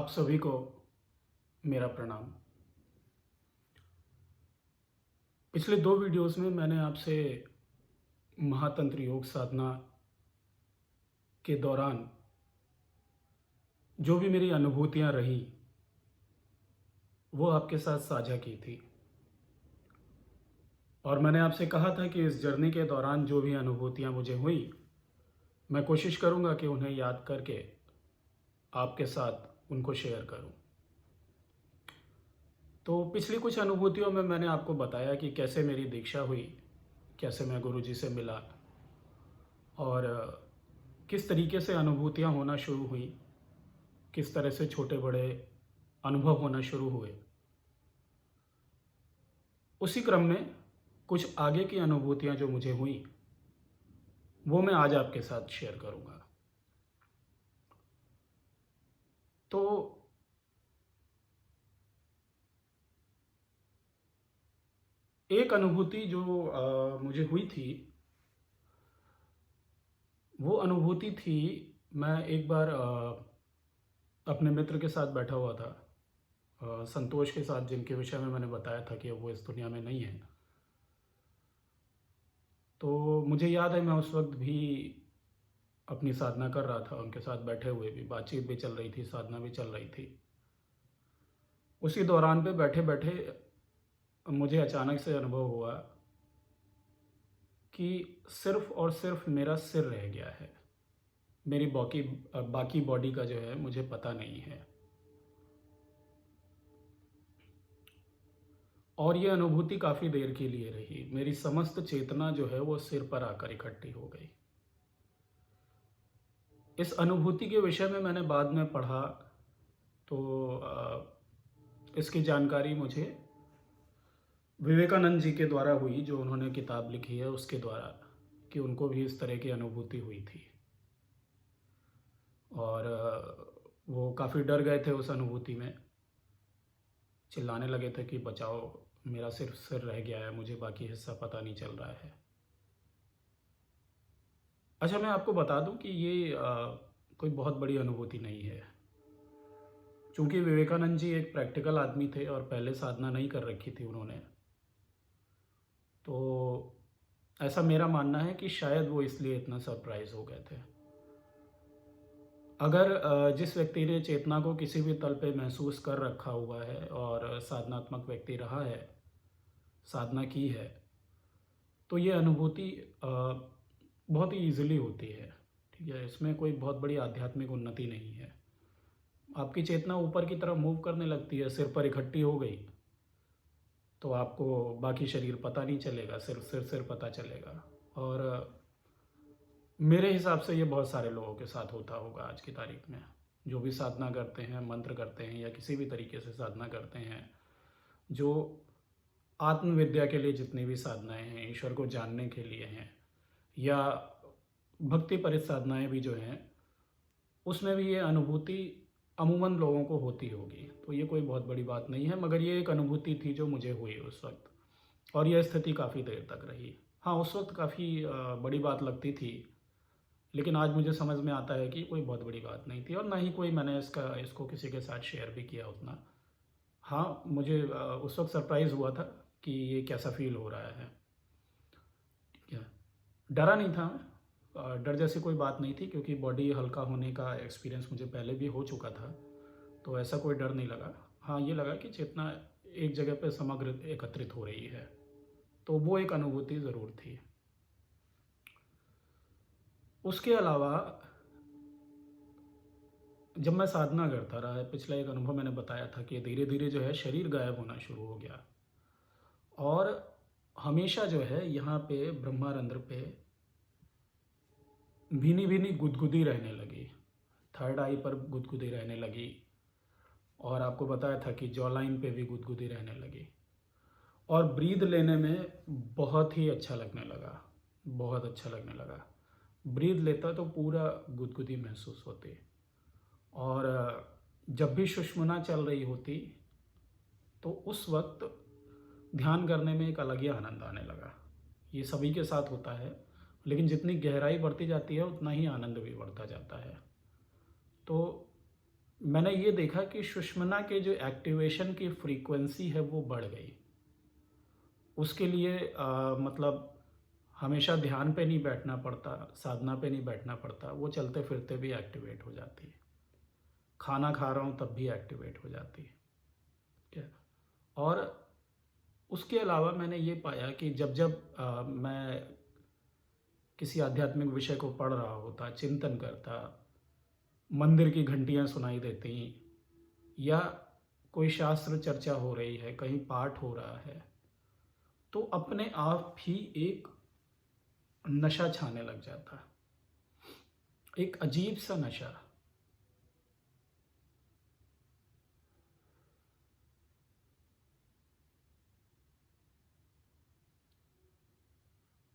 आप सभी को मेरा प्रणाम। पिछले 2 वीडियोस में मैंने आपसे महातंत्र योग साधना के दौरान जो भी मेरी अनुभूतियाँ रहीं, वो आपके साथ साझा की थी। और मैंने आपसे कहा था कि इस जर्नी के दौरान जो भी अनुभूतियाँ मुझे हुई, मैं कोशिश करूँगा कि उन्हें याद करके आपके साथ उनको शेयर करूँ। तो पिछली कुछ अनुभूतियों में मैंने आपको बताया कि कैसे मेरी दीक्षा हुई, कैसे मैं गुरुजी से मिला और किस तरीके से अनुभूतियाँ होना शुरू हुई, किस तरह से छोटे-बड़े अनुभव होना शुरू हुए। उसी क्रम में कुछ आगे की अनुभूतियाँ जो मुझे हुई, वो मैं आज आपके साथ शेयर करूँगा। तो एक अनुभूति जो मुझे हुई थी, वो अनुभूति थी। मैं एक बार अपने मित्र के साथ बैठा हुआ था, संतोष के साथ, जिनके विषय में मैंने बताया था कि अब वो इस दुनिया में नहीं है। तो मुझे याद है मैं उस वक़्त भी अपनी साधना कर रहा था, उनके साथ बैठे हुए भी, बातचीत भी चल रही थी, साधना भी चल रही थी। उसी दौरान पे बैठे-बैठे मुझे अचानक से अनुभव हुआ कि सिर्फ़ और सिर्फ़ मेरा सिर रह गया है। मेरी बाकी बॉडी का जो है मुझे पता नहीं है। और ये अनुभूति काफ़ी देर के लिए रही। मेरी समस्त चेतना जो है वो सिर पर आकर इकट्ठी हो गई। इस अनुभूति के विषय में मैंने बाद में पढ़ा, तो इसकी जानकारी मुझे विवेकानंद जी के द्वारा हुई, जो उन्होंने किताब लिखी है उसके द्वारा, कि उनको भी इस तरह की अनुभूति हुई थी। और वो काफ़ी डर गए थे उस अनुभूति में, चिल्लाने लगे थे कि बचाओ, मेरा सिर्फ सिर रह गया है, मुझे बाकी हिस्सा पता नहीं चल रहा है। अच्छा, मैं आपको बता दूं कि ये कोई बहुत बड़ी अनुभूति नहीं है। चूँकि विवेकानंद जी एक प्रैक्टिकल आदमी थे और पहले साधना नहीं कर रखी थी उन्होंने, तो ऐसा मेरा मानना है कि शायद वो इसलिए इतना सरप्राइज़ हो गए थे। अगर जिस व्यक्ति ने चेतना को किसी भी तल पे महसूस कर रखा हुआ है और साधनात्मक व्यक्ति रहा है, साधना की है, तो ये अनुभूति बहुत ही ईज़िली होती है, ठीक है? इसमें कोई बहुत बड़ी आध्यात्मिक उन्नति नहीं है। आपकी चेतना ऊपर की तरफ मूव करने लगती है, सिर पर इकट्ठी हो गई, तो आपको बाकी शरीर पता नहीं चलेगा, सिर्फ सिर पता चलेगा। और मेरे हिसाब से ये बहुत सारे लोगों के साथ होता होगा आज की तारीख में, जो भी साधना करते हैं, मंत्र करते हैं या किसी भी तरीके से साधना करते हैं, जो आत्मविद्या के लिए जितनी भी साधनाएँ हैं, ईश्वर को जानने के लिए हैं, या भक्ति परित साधनाएँ भी जो हैं, उसमें भी ये अनुभूति अमूमन लोगों को होती होगी। तो ये कोई बहुत बड़ी बात नहीं है, मगर ये एक अनुभूति थी जो मुझे हुई उस वक़्त, और यह स्थिति काफ़ी देर तक रही। हाँ, उस वक़्त काफ़ी बड़ी बात लगती थी, लेकिन आज मुझे समझ में आता है कि कोई बहुत बड़ी बात नहीं थी, और ना ही कोई मैंने इसको किसी के साथ शेयर भी किया उतना। हाँ, मुझे उस वक़्त सरप्राइज़ हुआ था कि ये कैसा फ़ील हो रहा है, ठीक है। डरा नहीं था मैं, डर जैसी कोई बात नहीं थी, क्योंकि बॉडी हल्का होने का एक्सपीरियंस मुझे पहले भी हो चुका था, तो ऐसा कोई डर नहीं लगा। हाँ, ये लगा कि चेतना एक जगह पे समग्र एकत्रित हो रही है, तो वो एक अनुभूति ज़रूर थी। उसके अलावा जब मैं साधना करता रहा, पिछला एक अनुभव मैंने बताया था कि धीरे-धीरे जो है शरीर गायब होना शुरू हो गया, और हमेशा जो है यहाँ पे ब्रह्मारंध्र पे भीनी-भीनी गुदगुदी रहने लगी, थर्ड आई पर गुदगुदी रहने लगी, और आपको बताया था कि जॉ लाइन पे भी गुदगुदी रहने लगी, और ब्रीद लेने में बहुत ही अच्छा लगने लगा, बहुत अच्छा लगने लगा। ब्रीद लेता तो पूरा गुदगुदी महसूस होती, और जब भी सुषुम्ना चल रही होती, तो उस वक्त ध्यान करने में एक अलग ही आनंद आने लगा। ये सभी के साथ होता है, लेकिन जितनी गहराई बढ़ती जाती है उतना ही आनंद भी बढ़ता जाता है। तो मैंने ये देखा कि सुषुम्ना के जो एक्टिवेशन की फ्रीक्वेंसी है वो बढ़ गई। उसके लिए मतलब हमेशा ध्यान पे नहीं बैठना पड़ता, साधना पे नहीं बैठना पड़ता, वो चलते फिरते भी एक्टिवेट हो जाती है। खाना खा रहा हूँ तब भी एक्टिवेट हो जाती है। ठीक है। और उसके अलावा मैंने ये पाया कि जब जब मैं किसी आध्यात्मिक विषय को पढ़ रहा होता, चिंतन करता, मंदिर की घंटियाँ सुनाई देती, या कोई शास्त्र चर्चा हो रही है, कहीं पाठ हो रहा है, तो अपने आप ही एक नशा छाने लग जाता, एक अजीब सा नशा।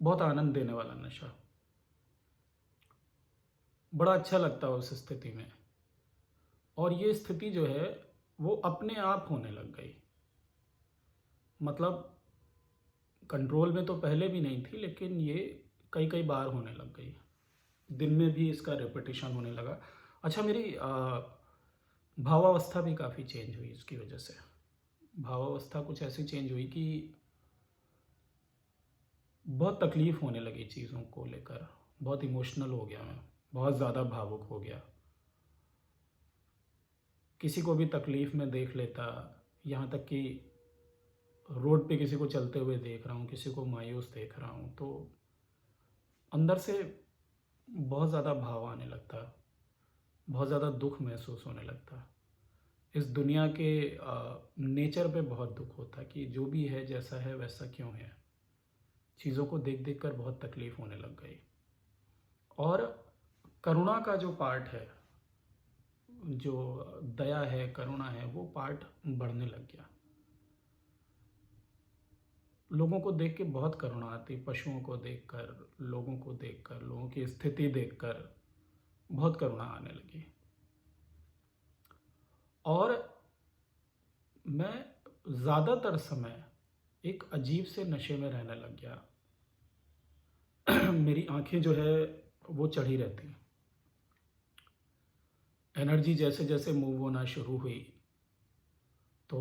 बहुत आनंद देने वाला नशा। बड़ा अच्छा लगता है उस स्थिति में। और ये स्थिति जो है वो अपने आप होने लग गई। मतलब कंट्रोल में तो पहले भी नहीं थी, लेकिन ये कई कई बार होने लग गई। दिन में भी इसका रिपीटिशन होने लगा। अच्छा, मेरी भावावस्था भी काफ़ी चेंज हुई इसकी वजह से। भावावस्था कुछ ऐसी चेंज हुई कि बहुत तकलीफ़ होने लगी चीज़ों को लेकर। बहुत इमोशनल हो गया मैं, बहुत ज़्यादा भावुक हो गया। किसी को भी तकलीफ़ में देख लेता, यहाँ तक कि रोड पे किसी को चलते हुए देख रहा हूँ, किसी को मायूस देख रहा हूँ, तो अंदर से बहुत ज़्यादा भाव आने लगता, बहुत ज़्यादा दुख महसूस होने लगता। इस दुनिया के नेचर पे बहुत दुख होता कि जो भी है, जैसा है वैसा क्यों है। चीज़ों को देख देख कर बहुत तकलीफ़ होने लग गई। और करुणा का जो पार्ट है, जो दया है, करुणा है, वो पार्ट बढ़ने लग गया। लोगों को देख के बहुत करुणा आती, पशुओं को देखकर, लोगों को देखकर, लोगों की स्थिति देखकर बहुत करुणा आने लगी। और मैं ज़्यादातर समय एक अजीब से नशे में रहने लग गया। मेरी आंखें जो है वो चढ़ी रहती, एनर्जी जैसे जैसे मूव होना शुरू हुई, तो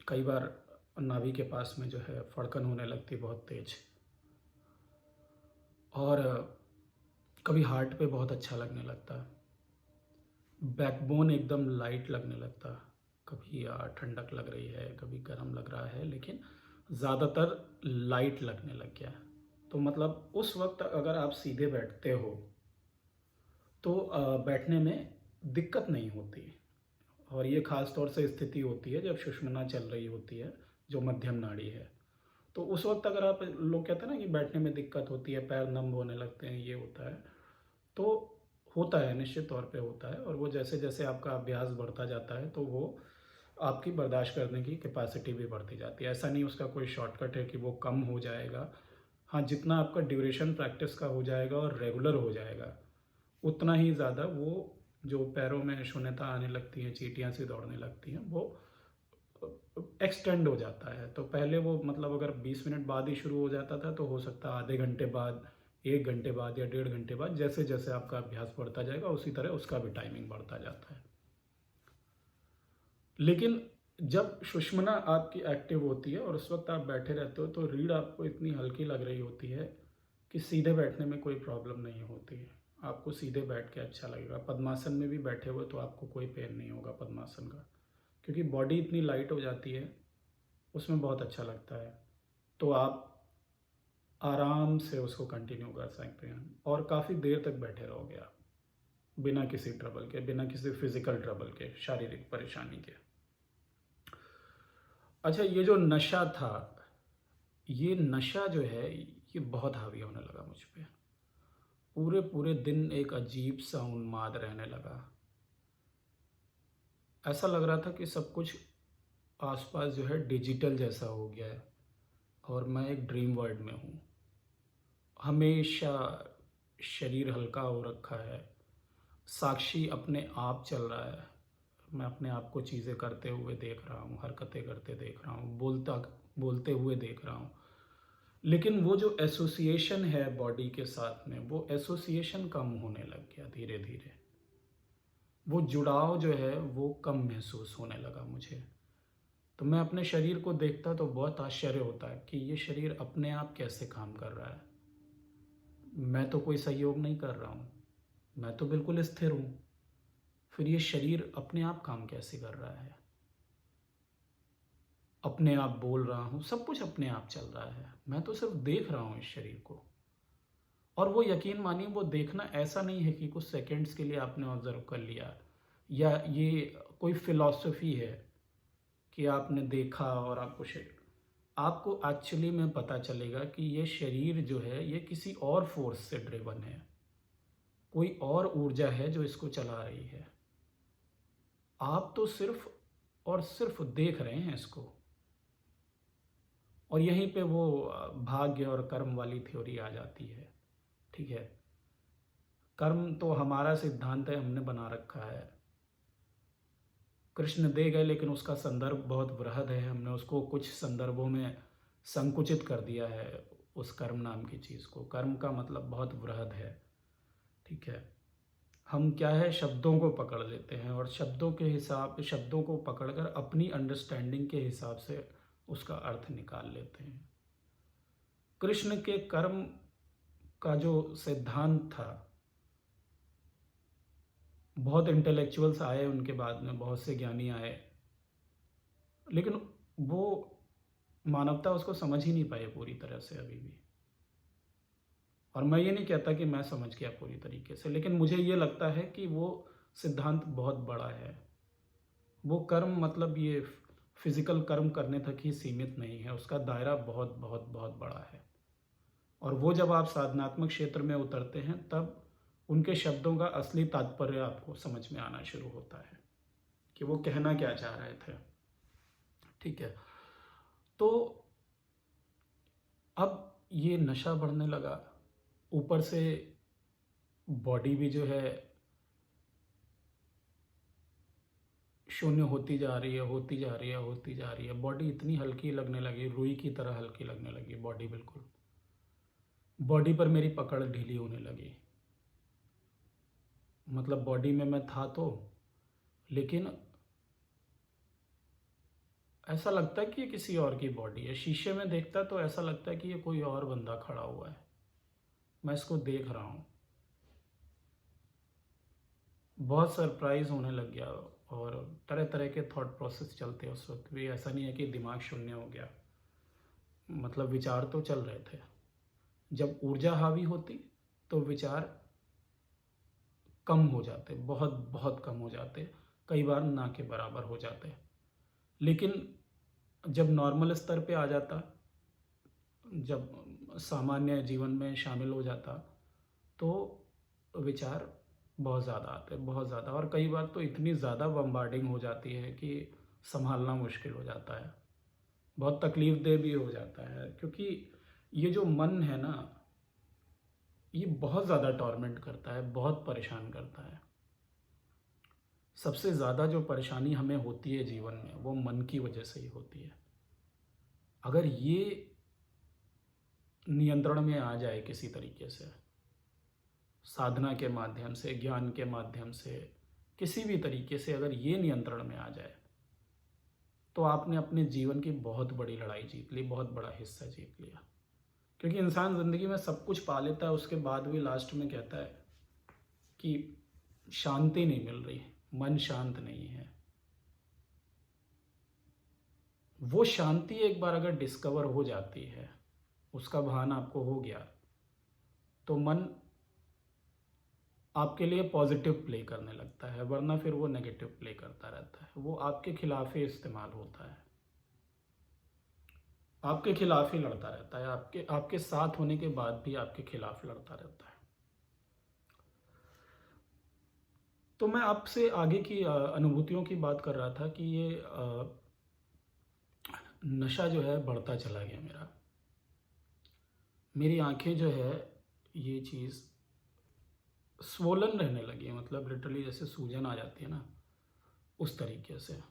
कई बार नाभि के पास में जो है फड़कन होने लगती बहुत तेज। और कभी हार्ट पे बहुत अच्छा लगने लगता, बैकबोन एकदम लाइट लगने लगता। कभी ठंडक लग रही है, कभी गर्म लग रहा है, लेकिन ज़्यादातर लाइट लगने लग गया। तो मतलब उस वक्त अगर आप सीधे बैठते हो तो बैठने में दिक्कत नहीं होती। और ये ख़ास तौर से स्थिति होती है जब सुषुम्ना चल रही होती है, जो मध्यम नाड़ी है। तो उस वक्त अगर आप, लोग कहते हैं ना कि बैठने में दिक्कत होती है, पैर नम होने लगते हैं, ये होता है, तो होता है, निश्चित तौर पे होता है। और वो जैसे जैसे आपका अभ्यास बढ़ता जाता है तो वो आपकी बर्दाश्त करने की कैपेसिटी भी बढ़ती जाती है। ऐसा नहीं उसका कोई शॉर्टकट है कि वो कम हो जाएगा। हाँ, जितना आपका ड्यूरेशन प्रैक्टिस का हो जाएगा और रेगुलर हो जाएगा, उतना ही ज़्यादा वो जो पैरों में शून्यता आने लगती है, चींटियाँ सी दौड़ने लगती हैं, वो एक्सटेंड हो जाता है। तो पहले वो मतलब अगर 20 मिनट बाद ही शुरू हो जाता था, तो हो सकता है आधे घंटे बाद, 1 घंटे बाद या 1.5 घंटे बाद, जैसे जैसे आपका अभ्यास बढ़ता जाएगा उसी तरह उसका भी टाइमिंग बढ़ता जाता है। लेकिन जब सुषुम्ना आपकी एक्टिव होती है और उस वक्त आप बैठे रहते हो, तो रीढ़ आपको इतनी हल्की लग रही होती है कि सीधे बैठने में कोई प्रॉब्लम नहीं होती है। आपको सीधे बैठ के अच्छा लगेगा। पद्मासन में भी बैठे हुए तो आपको कोई पेन नहीं होगा पद्मासन का, क्योंकि बॉडी इतनी लाइट हो जाती है, उसमें बहुत अच्छा लगता है। तो आप आराम से उसको कंटिन्यू कर सकते हैं और काफ़ी देर तक बैठे रहोगे आप, बिना किसी ट्रबल के, बिना किसी फिजिकल ट्रबल के, शारीरिक परेशानी के। अच्छा, ये जो नशा था, ये नशा जो है ये बहुत हावी होने लगा मुझ पे। पूरे पूरे दिन एक अजीब सा उन्माद रहने लगा। ऐसा लग रहा था कि सब कुछ आसपास जो है डिजिटल जैसा हो गया है और मैं एक ड्रीम वर्ल्ड में हूँ। हमेशा शरीर हल्का हो रखा है, साक्षी अपने आप चल रहा है। मैं अपने आप को चीज़ें करते हुए देख रहा हूँ, हरकतें करते देख रहा हूँ, बोलते हुए देख रहा हूँ। लेकिन वो जो एसोसिएशन है बॉडी के साथ में, वो एसोसिएशन कम होने लग गया धीरे धीरे। वो जुड़ाव जो है वो कम महसूस होने लगा मुझे। तो मैं अपने शरीर को देखता तो बहुत आश्चर्य होता है कि ये शरीर अपने आप कैसे काम कर रहा है। मैं तो कोई सहयोग नहीं कर रहा हूँ, मैं तो बिल्कुल स्थिर हूँ, फिर ये शरीर अपने आप काम कैसे कर रहा है। अपने आप बोल रहा हूँ, सब कुछ अपने आप चल रहा है, मैं तो सिर्फ देख रहा हूँ इस शरीर को। और वो यकीन मानिए, वो देखना ऐसा नहीं है कि कुछ सेकंड्स के लिए आपने ऑब्जर्व कर लिया या ये कोई फिलॉसफी है कि आपने देखा और आपको शरीर, आपको एक्चुअली में पता चलेगा कि ये शरीर जो है ये किसी और फोर्स से ड्रिवन है, कोई और ऊर्जा है जो इसको चला रही है। आप तो सिर्फ और सिर्फ देख रहे हैं इसको। और यहीं पे वो भाग्य और कर्म वाली थ्योरी आ जाती है। ठीक है, कर्म तो हमारा सिद्धांत है, हमने बना रखा है, कृष्ण दे गए, लेकिन उसका संदर्भ बहुत वृहद है, हमने उसको कुछ संदर्भों में संकुचित कर दिया है। उस कर्म नाम की चीज़ को, कर्म का मतलब बहुत वृहद है। ठीक है, हम क्या है, शब्दों को पकड़ लेते हैं और शब्दों को पकड़कर अपनी अंडरस्टैंडिंग के हिसाब से उसका अर्थ निकाल लेते हैं। कृष्ण के कर्म का जो सिद्धांत था, बहुत इंटेलेक्चुअल्स आए उनके बाद में, बहुत से ज्ञानी आए, लेकिन वो मानवता उसको समझ ही नहीं पाई पूरी तरह से अभी भी। और मैं ये नहीं कहता कि मैं समझ गया पूरी तरीके से, लेकिन मुझे ये लगता है कि वो सिद्धांत बहुत बड़ा है। वो कर्म मतलब ये फिजिकल कर्म करने तक ही सीमित नहीं है, उसका दायरा बहुत बहुत बहुत बड़ा है। और वो जब आप साधनात्मक क्षेत्र में उतरते हैं तब उनके शब्दों का असली तात्पर्य आपको समझ में आना शुरू होता है कि वो कहना क्या चाह रहे थे। ठीक है, तो अब ये नशा बढ़ने लगा, ऊपर से बॉडी भी जो है शून्य होती जा रही है, होती जा रही है, होती जा रही है। बॉडी इतनी हल्की लगने लगी, रुई की तरह हल्की लगने लगी बॉडी, बिल्कुल। बॉडी पर मेरी पकड़ ढीली होने लगी। मतलब बॉडी में मैं था तो, लेकिन ऐसा लगता है कि ये किसी और की बॉडी है। शीशे में देखता तो ऐसा लगता है कि ये कोई और बंदा खड़ा हुआ है, मैं इसको देख रहा हूँ। बहुत सरप्राइज होने लग गया और तरह तरह के थॉट प्रोसेस चलते उस वक्त भी। ऐसा नहीं है कि दिमाग शून्य हो गया, मतलब विचार तो चल रहे थे। जब ऊर्जा हावी होती तो विचार कम हो जाते, बहुत बहुत कम हो जाते, कई बार ना के बराबर हो जाते। लेकिन जब नॉर्मल स्तर पे आ जाता, जब सामान्य जीवन में शामिल हो जाता, तो विचार बहुत ज़्यादा आते, बहुत ज़्यादा। और कई बार तो इतनी ज़्यादा बम्बार्डिंग हो जाती है कि संभालना मुश्किल हो जाता है, बहुत तकलीफ दे भी हो जाता है। क्योंकि ये जो मन है ना, ये बहुत ज़्यादा टॉर्मेंट करता है, बहुत परेशान करता है। सबसे ज़्यादा जो परेशानी हमें होती है जीवन में, वो मन की वजह से ही होती है। अगर ये नियंत्रण में आ जाए किसी तरीके से, साधना के माध्यम से, ज्ञान के माध्यम से, किसी भी तरीके से अगर ये नियंत्रण में आ जाए, तो आपने अपने जीवन की बहुत बड़ी लड़ाई जीत ली, बहुत बड़ा हिस्सा जीत लिया। क्योंकि इंसान ज़िंदगी में सब कुछ पा लेता है, उसके बाद भी लास्ट में कहता है कि शांति नहीं मिल रही, मन शांत नहीं है। वो शांति एक बार अगर डिस्कवर हो जाती है, उसका भान आपको हो गया, तो मन आपके लिए पॉजिटिव प्ले करने लगता है, वरना फिर वो नेगेटिव प्ले करता रहता है। वो आपके खिलाफ ही इस्तेमाल होता है, आपके खिलाफ ही लड़ता रहता है, आपके आपके साथ होने के बाद भी आपके खिलाफ लड़ता रहता है। तो मैं आपसे आगे की अनुभूतियों की बात कर रहा था कि ये नशा जो है बढ़ता चला गया मेरा। मेरी आंखें जो है, ये चीज़ स्वोलन रहने लगी है, मतलब लिटरली जैसे सूजन आ जाती है ना, उस तरीके से।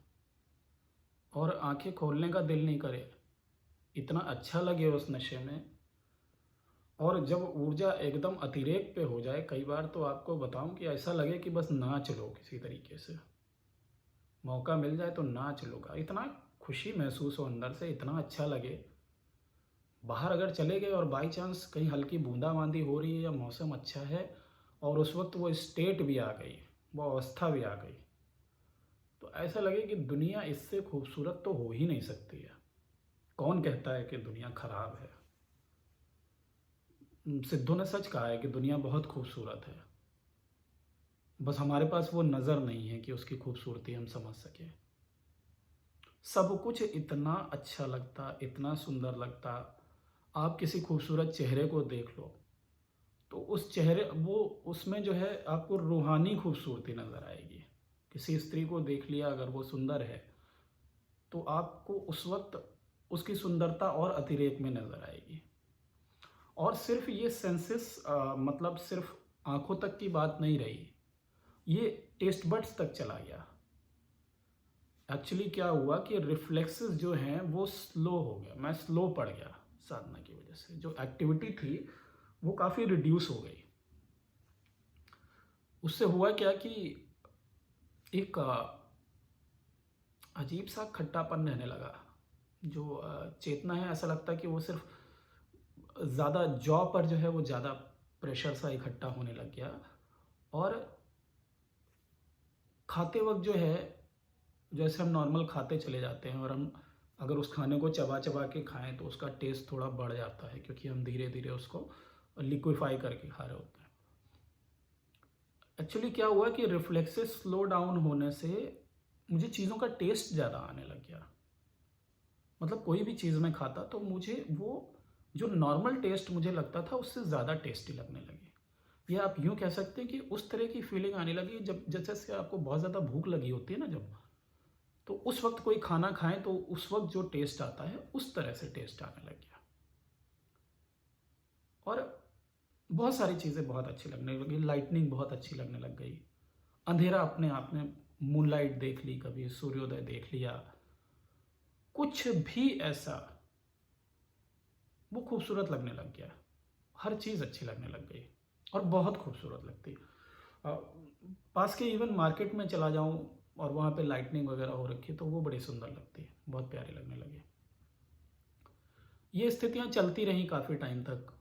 और आंखें खोलने का दिल नहीं करे, इतना अच्छा लगे उस नशे में। और जब ऊर्जा एकदम अतिरेक पे हो जाए, कई बार तो आपको बताऊँ कि ऐसा लगे कि बस नाच लो किसी तरीके से। मौका मिल जाए तो नाच लो का इतना खुशी महसूस हो अंदर से, इतना अच्छा लगे। बाहर अगर चले गए और बाई चांस कहीं हल्की बूंदाबांदी हो रही है या मौसम अच्छा है और उस वक्त वो स्टेट भी आ गई, वो अवस्था भी आ गई, तो ऐसा लगे कि दुनिया इससे खूबसूरत तो हो ही नहीं सकती है। कौन कहता है कि दुनिया खराब है? सिद्धू ने सच कहा है कि दुनिया बहुत खूबसूरत है, बस हमारे पास वो नज़र नहीं है कि उसकी खूबसूरती हम समझ सकें। सब कुछ इतना अच्छा लगता, इतना सुंदर लगता। आप किसी खूबसूरत चेहरे को देख लो तो उस चेहरे वो उसमें जो है आपको रूहानी खूबसूरती नज़र आएगी। किसी स्त्री को देख लिया अगर वो सुंदर है तो आपको उस वक्त उसकी सुंदरता और अतिरेक में नज़र आएगी। और सिर्फ ये सेंसेस मतलब सिर्फ आंखों तक की बात नहीं रही, ये टेस्ट बड्स तक चला गया। एक्चुअली क्या हुआ कि रिफ्लेक्सेस जो हैं वो स्लो हो गया, मैं स्लो पड़ गया साधना की वजह से। जो एक्टिविटी थी वो काफ़ी रिड्यूस हो गई। उससे हुआ क्या कि एक अजीब सा खट्टापन रहने लगा। जो चेतना है, ऐसा लगता है कि वो सिर्फ ज़्यादा जॉ पर जो है वो ज़्यादा प्रेशर सा इकट्ठा होने लग गया। और खाते वक्त जो है, जैसे हम नॉर्मल खाते चले जाते हैं और हम अगर उस खाने को चबा चबा के खाएं तो उसका टेस्ट थोड़ा बढ़ जाता है, क्योंकि हम धीरे धीरे उसको लिक्विफाई करके खा रहे होते हैं। एक्चुअली क्या हुआ कि रिफ्लेक्सेस स्लो डाउन होने से मुझे चीज़ों का टेस्ट ज़्यादा आने लग गया। मतलब कोई भी चीज़ मैं खाता तो मुझे वो जो नॉर्मल टेस्ट मुझे लगता था उससे ज़्यादा टेस्टी लगने लगी। या आप यूँ कह सकते हैं कि उस तरह की फीलिंग आने लगी जब जैसे आपको बहुत ज़्यादा भूख लगी होती है ना, जब तो उस वक्त कोई खाना खाएं तो उस वक्त जो टेस्ट आता है उस तरह से टेस्ट आने लग गया। और बहुत सारी चीज़ें बहुत अच्छी लगने लगी। लाइटनिंग बहुत अच्छी लगने लग गई। अंधेरा अपने आप में, मूनलाइट देख ली, कभी सूर्योदय देख लिया, कुछ भी ऐसा वो खूबसूरत लगने लग गया। हर चीज़ अच्छी लगने लग गई और बहुत खूबसूरत लगती। अ, पास के इवन मार्केट में चला जाऊं और वहाँ पे लाइटनिंग वगैरह हो रखी तो वो बड़ी सुंदर लगती है, बहुत प्यारी लगने लगी। ये स्थितियाँ चलती रहीं काफ़ी टाइम तक।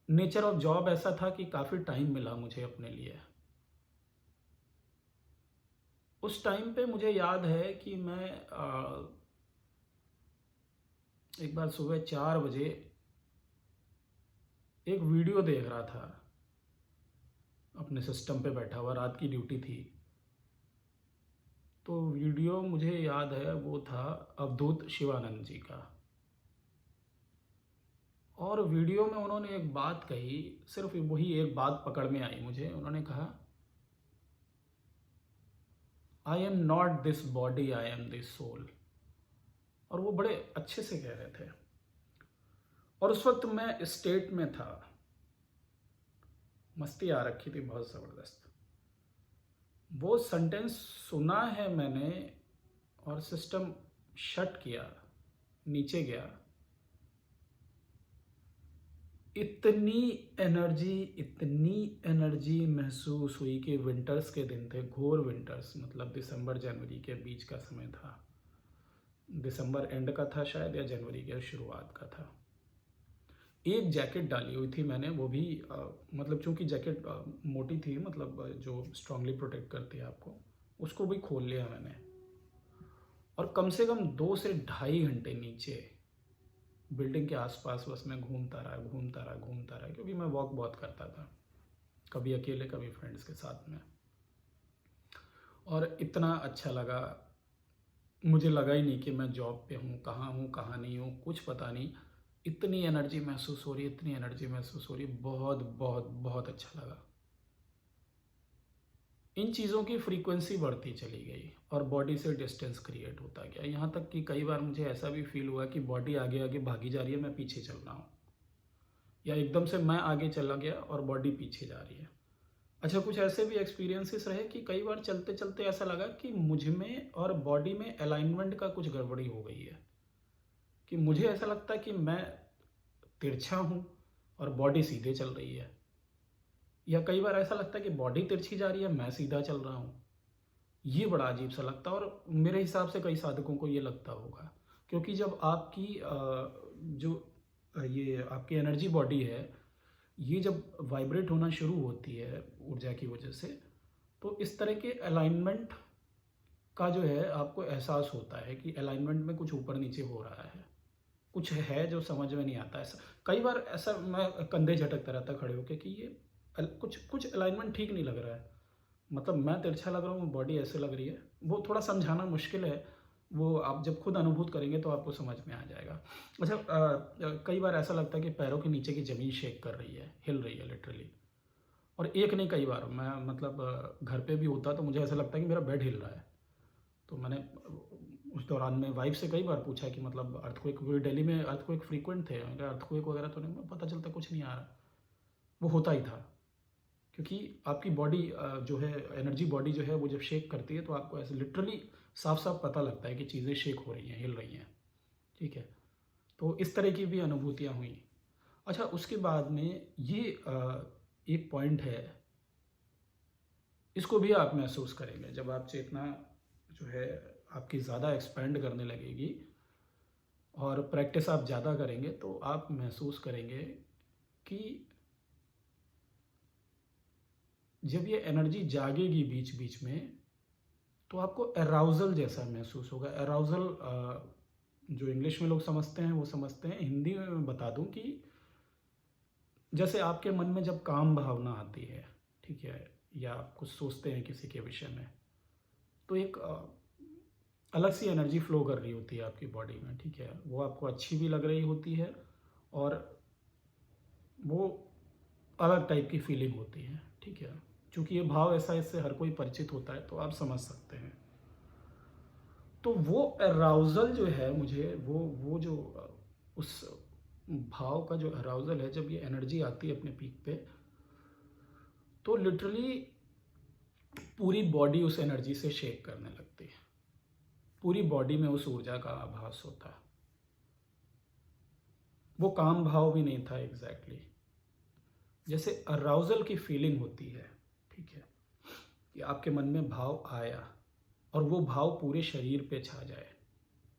नेचर ऑफ जॉब ऐसा था कि काफ़ी टाइम मिला मुझे अपने लिए। उस टाइम पे मुझे याद है कि मैं एक बार सुबह 4 बजे एक वीडियो देख रहा था, अपने सिस्टम पे बैठा हुआ, रात की ड्यूटी थी। तो वीडियो मुझे याद है वो था अवधूत शिवानंद जी का। और वीडियो में उन्होंने एक बात कही, सिर्फ वही एक बात पकड़ में आई मुझे। उन्होंने कहा, I am not this body, I am this soul. और वो बड़े अच्छे से कह रहे थे। और उस वक्त मैं स्टेट में था, मस्ती आ रखी थी बहुत ज़बरदस्त। वो सेंटेंस सुना है मैंने और सिस्टम शट किया, नीचे गया। इतनी एनर्जी महसूस हुई कि विंटर्स के दिन थे, घोर विंटर्स, मतलब दिसंबर जनवरी के बीच का समय था। दिसंबर एंड का था शायद, या जनवरी के शुरुआत का था। एक जैकेट डाली हुई थी मैंने, वो भी मतलब चूंकि जैकेट मोटी थी, मतलब जो स्ट्रांगली प्रोटेक्ट करती है आपको, उसको भी खोल लिया मैंने। और कम से कम 2 से ढाई घंटे नीचे बिल्डिंग के आसपास बस मैं घूमता रहा, क्योंकि मैं वॉक बहुत करता था, कभी अकेले कभी फ्रेंड्स के साथ में। और इतना अच्छा लगा, मुझे लगा ही नहीं कि मैं जॉब पे हूँ कहाँ नहीं हूँ, कुछ पता नहीं। इतनी एनर्जी महसूस हो रही, इतनी एनर्जी महसूस हो रही, बहुत बहुत बहुत अच्छा लगा। इन चीज़ों की फ्रीक्वेंसी बढ़ती चली गई और बॉडी से डिस्टेंस क्रिएट होता गया। यहाँ तक कि कई बार मुझे ऐसा भी फील हुआ कि बॉडी आगे आगे भागी जा रही है, मैं पीछे चल रहा हूँ, या एकदम से मैं आगे चला गया और बॉडी पीछे जा रही है। अच्छा, कुछ ऐसे भी एक्सपीरियंसेस रहे कि कई बार चलते चलते ऐसा लगा कि मुझ में और बॉडी में अलाइनमेंट का कुछ गड़बड़ी हो गई है, कि मुझे ऐसा लगता है कि मैं तिरछा हूँ और बॉडी सीधे चल रही है। या कई बार ऐसा लगता है कि बॉडी तिरछी जा रही है, मैं सीधा चल रहा हूँ। ये बड़ा अजीब सा लगता है और मेरे हिसाब से कई साधकों को ये लगता होगा, क्योंकि जब आपकी जो ये आपकी एनर्जी बॉडी है, ये जब वाइब्रेट होना शुरू होती है ऊर्जा की वजह से, तो इस तरह के अलाइनमेंट का जो है आपको एहसास होता है कि अलाइनमेंट में कुछ ऊपर नीचे हो रहा है, कुछ है जो समझ में नहीं आता। ऐसा कई बार ऐसा मैं कंधे झटकता रहता खड़े होकर कि ये कुछ कुछ अलाइनमेंट ठीक नहीं लग रहा है, मतलब मैं तिरछा लग रहा हूँ, बॉडी ऐसे लग रही है। वो थोड़ा समझाना मुश्किल है, वो आप जब खुद अनुभूत करेंगे तो आपको समझ में आ जाएगा। अच्छा, कई बार ऐसा लगता है कि पैरों के नीचे की ज़मीन शेक कर रही है, हिल रही है लिटरली। और एक नहीं, कई बार मैं मतलब घर पे भी होता तो मुझे ऐसा लगता है कि मेरा बेड हिल रहा है। तो मैंने उस दौरान में वाइफ से कई बार पूछा कि मतलब अर्थक्वेक, क्योंकि दिल्ली में अर्थक्वेक फ्रीक्वेंट थे, मैंने कहा अर्थक्वेक वगैरह तो नहीं, पता चलता कुछ नहीं आ रहा। वो होता ही था, क्योंकि आपकी बॉडी जो है, एनर्जी बॉडी जो है, वो जब शेक करती है तो आपको ऐसे लिटरली साफ साफ पता लगता है कि चीज़ें शेक हो रही हैं, हिल रही हैं। ठीक है, तो इस तरह की भी अनुभूतियाँ हुई। अच्छा, उसके बाद में ये एक पॉइंट है, इसको भी आप महसूस करेंगे जब आप चेतना जो है आपकी ज़्यादा एक्सपेंड करने लगेगी और प्रैक्टिस आप ज़्यादा करेंगे, तो आप महसूस करेंगे कि जब ये एनर्जी जागेगी बीच बीच में, तो आपको अराउजल जैसा महसूस होगा। अराउजल जो इंग्लिश में लोग समझते हैं वो समझते हैं, हिंदी में मैं बता दूं कि जैसे आपके मन में जब काम भावना आती है, ठीक है, या आप कुछ सोचते हैं किसी के विषय में, तो एक अलग सी एनर्जी फ्लो कर रही होती है आपकी बॉडी में। ठीक है, वो आपको अच्छी भी लग रही होती है और वो अलग टाइप की फीलिंग होती है। ठीक है, चूँकि ये भाव ऐसा, इससे हर कोई परिचित होता है, तो आप समझ सकते हैं। तो वो अराउजल जो है, मुझे वो जो उस भाव का जो अराउजल है, जब ये एनर्जी आती है अपने पीक पे, तो लिटरली पूरी बॉडी उस एनर्जी से शेक करने लगती है, पूरी बॉडी में उस ऊर्जा का आभास होता है। वो काम भाव भी नहीं था एग्जैक्टली, जैसे अराउजल की फीलिंग होती है। ठीक है, कि आपके मन में भाव आया और वो भाव पूरे शरीर पे छा जाए।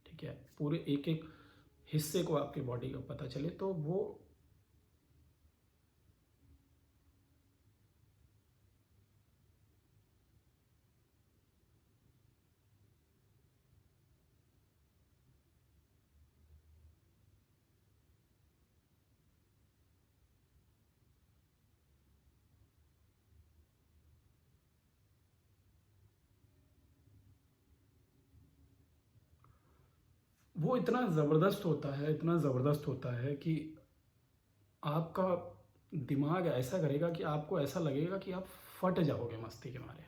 ठीक है, पूरे एक एक हिस्से को आपकी बॉडी का पता चले, तो वो इतना ज़बरदस्त होता है, इतना ज़बरदस्त होता है कि आपका दिमाग ऐसा करेगा कि आपको ऐसा लगेगा कि आप फट जाओगे मस्ती के मारे।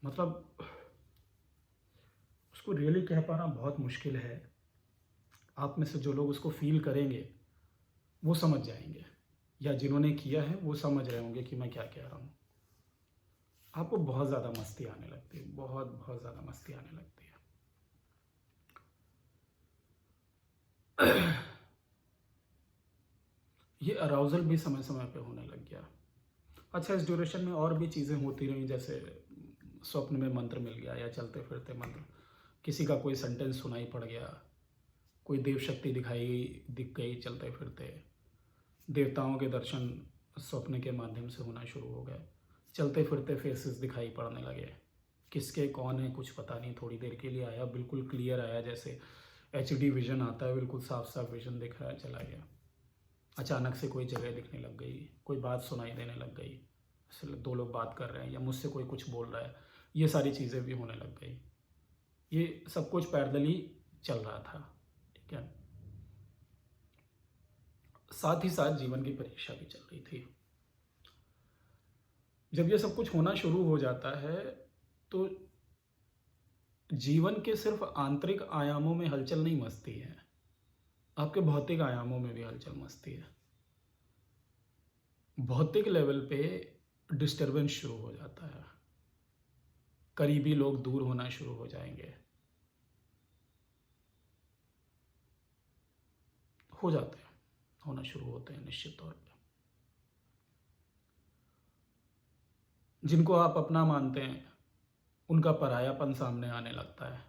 मतलब उसको रियली कह पाना बहुत मुश्किल है। आप में से जो लोग उसको फील करेंगे वो समझ जाएंगे, या जिन्होंने किया है वो समझ रहे होंगे कि मैं क्या कह रहा हूँ। आपको बहुत ज़्यादा मस्ती आने लगती है, बहुत बहुत ज़्यादा मस्ती आने लगती है। ये अराउजल भी समय समय पे होने लग गया। अच्छा, इस ड्यूरेशन में और भी चीज़ें होती रहीं, जैसे स्वप्न में मंत्र मिल गया, या चलते फिरते मंत्र, किसी का कोई सेंटेंस सुनाई पड़ गया, कोई देव शक्ति दिख गई चलते फिरते, देवताओं के दर्शन स्वप्न के माध्यम से होना शुरू हो गए, चलते फिरते फेसेस दिखाई पड़ने लगे, किसके कौन है कुछ पता नहीं, थोड़ी देर के लिए आया, बिल्कुल क्लियर आया, जैसे HD विजन आता है, बिल्कुल साफ साफ विजन दिख रहा है, चला गया। अचानक से कोई जगह दिखने लग गई, कोई बात सुनाई देने लग गई, असल दो लोग बात कर रहे हैं या मुझसे कोई कुछ बोल रहा है, ये सारी चीज़ें भी होने लग गई। ये सब कुछ पैरेलली चल रहा था। ठीक है, साथ ही साथ जीवन की परीक्षा भी चल रही थी। जब ये सब कुछ होना शुरू हो जाता है, तो जीवन के सिर्फ आंतरिक आयामों में हलचल नहीं मचती है, आपके भौतिक आयामों में भी हलचल मचती है। भौतिक लेवल पे डिस्टरबेंस शुरू हो जाता है, करीबी लोग दूर होना शुरू हो जाएंगे, हो जाते हैं, होना शुरू होते हैं निश्चित तौर पे। जिनको आप अपना मानते हैं, उनका परायापन सामने आने लगता है।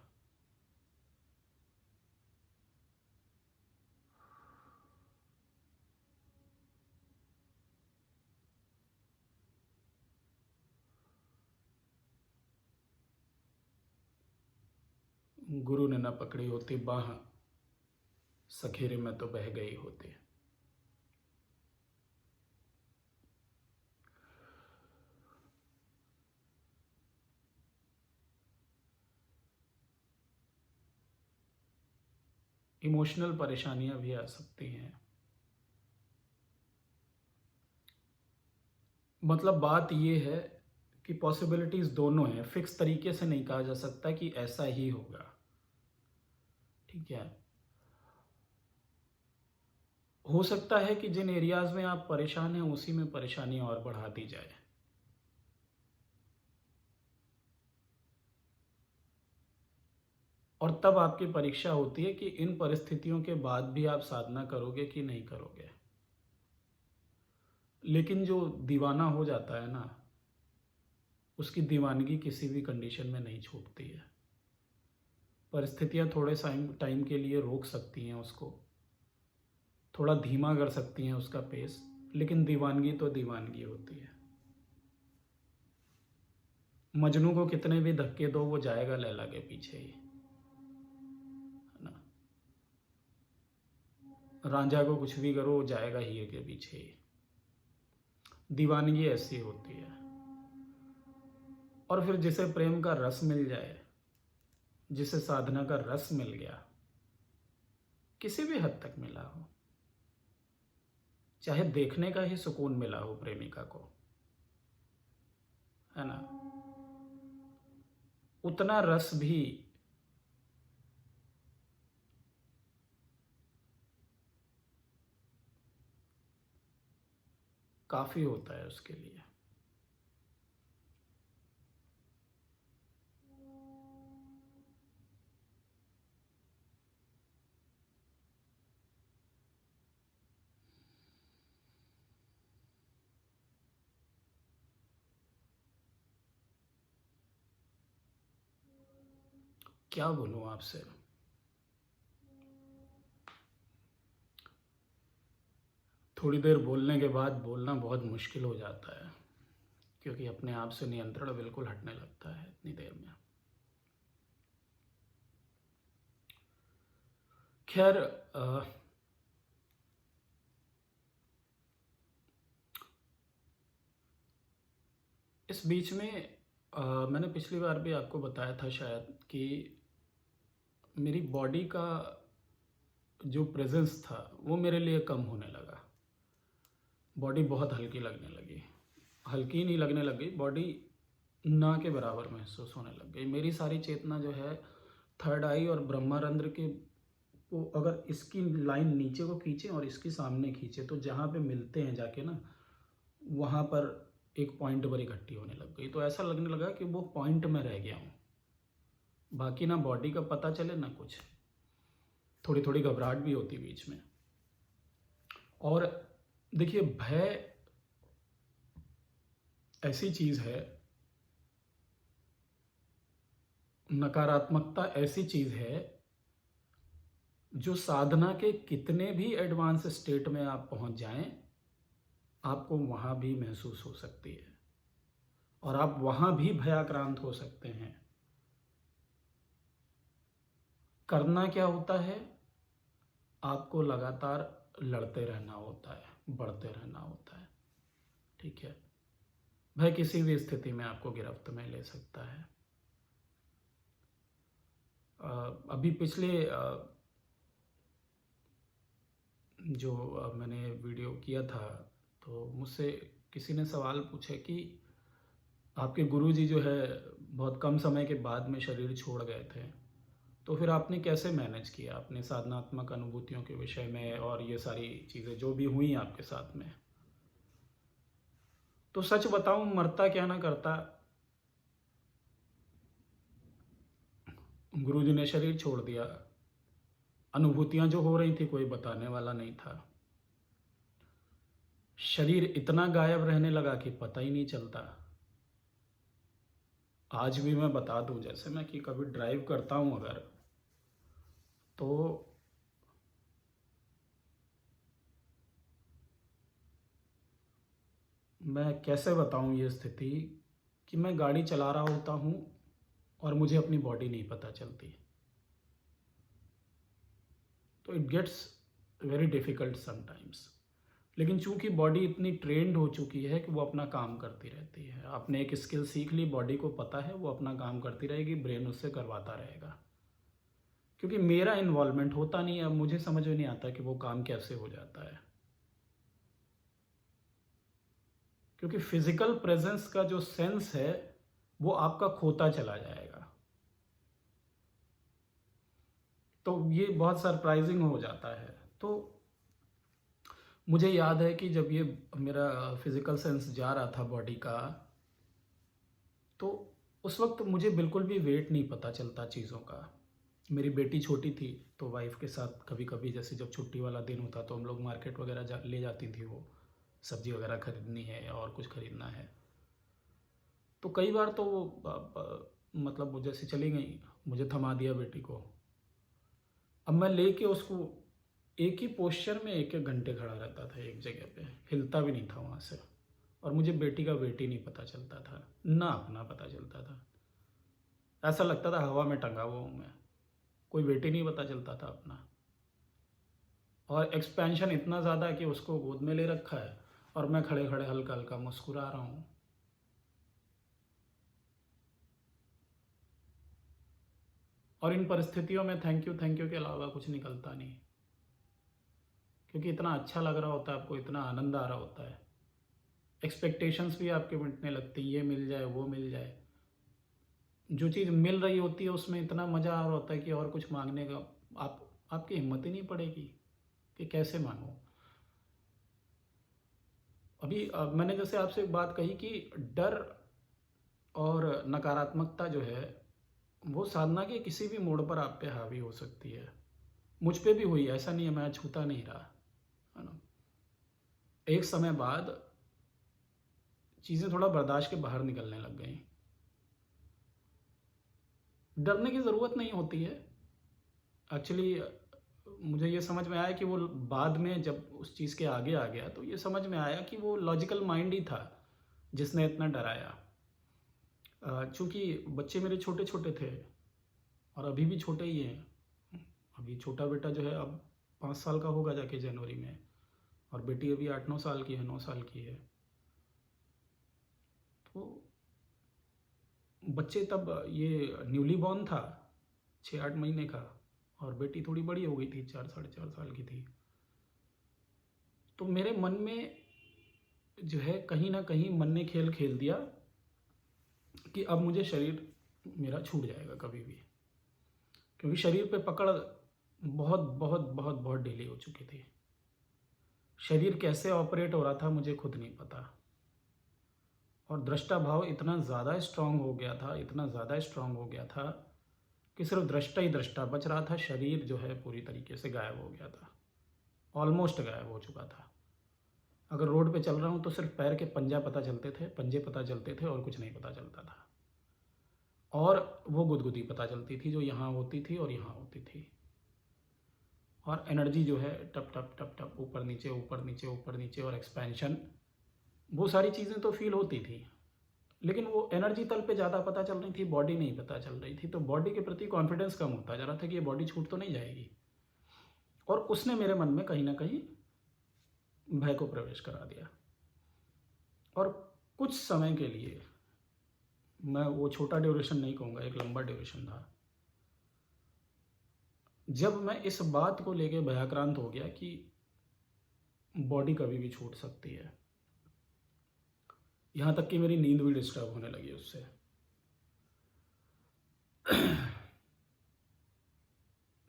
गुरु ने न पकड़ी होती बाह, सखेरे में तो बह गई होती। इमोशनल परेशानियां भी आ सकती हैं। मतलब बात ये है कि पॉसिबिलिटीज़ दोनों हैं, फिक्स तरीके से नहीं कहा जा सकता कि ऐसा ही होगा, ठीक है। हो सकता है कि जिन एरियाज़ में आप परेशान हैं उसी में परेशानी और बढ़ा दी जाए। और तब आपकी परीक्षा होती है कि इन परिस्थितियों के बाद भी आप साधना करोगे कि नहीं करोगे। लेकिन जो दीवाना हो जाता है ना, उसकी दीवानगी किसी भी कंडीशन में नहीं छूटती है। परिस्थितियाँ थोड़े टाइम के लिए रोक सकती हैं उसको, थोड़ा धीमा कर सकती हैं उसका पेस, लेकिन दीवानगी तो दीवानगी होती है। मजनू को कितने भी धक्के दो, वो जाएगा लैला के पीछे ही, है ना। रांझा को कुछ भी करो, वो जाएगा हीर के पीछे ही। दीवानगी ऐसी होती है। और फिर जिसे प्रेम का रस मिल जाए, जिसे साधना का रस मिल गया, किसी भी हद तक मिला हो, चाहे देखने का ही सुकून मिला हो प्रेमिका को, है ना, उतना रस भी काफी होता है उसके लिए। क्या बोलूं आपसे, थोड़ी देर बोलने के बाद बोलना बहुत मुश्किल हो जाता है, क्योंकि अपने आप से नियंत्रण बिल्कुल हटने लगता है इतनी देर में। खैर, इस बीच में मैंने पिछली बार भी आपको बताया था शायद कि मेरी बॉडी का जो प्रेजेंस था वो मेरे लिए कम होने लगा। बॉडी बहुत हल्की लगने लगी, हल्की नहीं लगने लगी, बॉडी ना के बराबर महसूस होने लग गई। मेरी सारी चेतना जो है थर्ड आई और ब्रह्मारंध्र के को, अगर इसकी लाइन नीचे को खींचे और इसकी सामने खींचे तो जहाँ पे मिलते हैं जाके ना, वहाँ पर एक पॉइंट पर इकट्ठी होने लग गई। तो ऐसा लगने लगा कि वो पॉइंट में रह गया हूँ, बाकी ना बॉडी का पता चले ना कुछ। थोड़ी थोड़ी घबराहट भी होती बीच में। और देखिए, भय ऐसी चीज़ है, नकारात्मकता ऐसी चीज़ है जो साधना के कितने भी एडवांस स्टेट में आप पहुंच जाएं, आपको वहां भी महसूस हो सकती है और आप वहां भी भयाक्रांत हो सकते हैं। करना क्या होता है, आपको लगातार लड़ते रहना होता है, बढ़ते रहना होता है, ठीक है। भय किसी भी स्थिति में आपको गिरफ्त में ले सकता है। अभी पिछले जो मैंने वीडियो किया था, तो मुझसे किसी ने सवाल पूछे कि आपके गुरुजी जो है बहुत कम समय के बाद में शरीर छोड़ गए थे, तो फिर आपने कैसे मैनेज किया अपने साधनात्मक अनुभूतियों के विषय में और ये सारी चीज़ें जो भी हुई आपके साथ में। तो सच बताऊं, मरता क्या ना करता, गुरुजी ने शरीर छोड़ दिया, अनुभूतियां जो हो रही थी कोई बताने वाला नहीं था। शरीर इतना गायब रहने लगा कि पता ही नहीं चलता। आज भी मैं बता दूं, जैसे मैं कि कभी ड्राइव करता हूं अगर, तो मैं कैसे बताऊं ये स्थिति कि मैं गाड़ी चला रहा होता हूं और मुझे अपनी बॉडी नहीं पता चलती। तो it gets very difficult sometimes. लेकिन चूंकि बॉडी इतनी ट्रेंड हो चुकी है कि वो अपना काम करती रहती है। आपने एक स्किल सीख ली, बॉडी को पता है वो अपना काम करती रहेगी, ब्रेन उससे करवाता रहेगा। क्योंकि मेरा इन्वॉल्वमेंट होता नहीं है, अब मुझे समझ में नहीं आता कि वो काम कैसे हो जाता है। क्योंकि फिजिकल प्रेजेंस का जो सेंस है वो आपका खोता चला जाएगा। तो ये बहुत सरप्राइजिंग हो जाता है। तो मुझे याद है कि जब ये मेरा फिजिकल सेंस जा रहा था बॉडी का, तो उस वक्त मुझे बिल्कुल भी वेट नहीं पता चलता चीज़ों का। मेरी बेटी छोटी थी, तो वाइफ के साथ कभी कभी जैसे जब छुट्टी वाला दिन होता तो हम लोग मार्केट वगैरह ले जाती थी, वो सब्जी वगैरह खरीदनी है और कुछ खरीदना है। तो कई बार तो वो मतलब वो जैसे चली गई, मुझे थमा दिया बेटी को। अब मैं लेके उसको एक ही पोस्चर में एक एक घंटे खड़ा रहता था, एक जगह पे हिलता भी नहीं था वहाँ से। और मुझे बेटी का वेट ही नहीं पता चलता था, ना अपना पता चलता था। ऐसा लगता था हवा में टंगा हुआ हूँ मैं, कोई वेट ही नहीं पता चलता था अपना। और एक्सपेंशन इतना ज़्यादा कि उसको गोद में ले रखा है और मैं खड़े खड़े हल्का हल्का मुस्कुरा रहा हूँ। और इन परिस्थितियों में थैंक यू के अलावा कुछ निकलता नहीं, क्योंकि इतना अच्छा लग रहा होता है आपको, इतना आनंद आ रहा होता है। एक्सपेक्टेशंस भी आपके मिटने लगती, ये मिल जाए वो मिल जाए। जो चीज़ मिल रही होती है उसमें इतना मज़ा आ रहा होता है कि और कुछ मांगने का आपकी हिम्मत ही नहीं पड़ेगी कि कैसे मांगो। अभी मैंने जैसे आपसे एक बात कही कि डर और नकारात्मकता जो है वो साधना के किसी भी मोड़ पर आप पे हावी हो सकती है। मुझ पे भी हुई, ऐसा नहीं है मैं छूता नहीं रहा, है ना। एक समय बाद चीज़ें थोड़ा बर्दाश्त के बाहर निकलने लग गई। डरने की ज़रूरत नहीं होती है एक्चुअली। मुझे ये समझ में आया कि वो बाद में जब उस चीज़ के आगे आ गया तो ये समझ में आया कि वो लॉजिकल माइंड ही था जिसने इतना डराया। चूँकि बच्चे मेरे छोटे छोटे थे और अभी भी छोटे ही हैं। अभी छोटा बेटा जो है अब 5 साल का होगा जाके जनवरी में, और बेटी अभी 8-9 साल की है, 9 साल की है। तो बच्चे तब ये न्यूली बॉर्न था, 6-8 महीने का, और बेटी थोड़ी बड़ी हो गई थी, 4 साढ़े 4 साल की थी। तो मेरे मन में जो है कहीं ना कहीं मन ने खेल खेल दिया कि अब मुझे शरीर मेरा छूट जाएगा कभी भी, क्योंकि शरीर पे पकड़ बहुत बहुत बहुत बहुत ढीली हो चुकी थी। शरीर कैसे ऑपरेट हो रहा था मुझे खुद नहीं पता। और दृष्टा भाव इतना ज़्यादा स्ट्रांग हो गया था, इतना ज़्यादा स्ट्रांग हो गया था कि सिर्फ दृष्टा ही दृष्टा बच रहा था। शरीर जो है पूरी तरीके से गायब हो गया था, ऑलमोस्ट गायब हो चुका था। अगर रोड पे चल रहा हूँ तो सिर्फ पैर के पंजे पता चलते थे और कुछ नहीं पता चलता था। और वो गुदगुदी पता चलती थी जो यहाँ होती थी और यहाँ होती थी। और एनर्जी जो है टप टप टप टप ऊपर नीचे ऊपर नीचे ऊपर नीचे, और एक्सपेंशन, वो सारी चीज़ें तो फील होती थी। लेकिन वो एनर्जी तल पे ज़्यादा पता चल रही थी, बॉडी नहीं पता चल रही थी। तो बॉडी के प्रति कॉन्फिडेंस कम होता जा रहा था कि ये बॉडी छूट तो नहीं जाएगी। और उसने मेरे मन में कहीं ना कहीं भय को प्रवेश करा दिया। और कुछ समय के लिए, मैं वो छोटा ड्यूरेशन नहीं कहूँगा, एक लंबा ड्यूरेशन था, जब मैं इस बात को लेके भयाक्रांत हो गया कि बॉडी कभी भी छूट सकती है। यहाँ तक कि मेरी नींद भी डिस्टर्ब होने लगी उससे।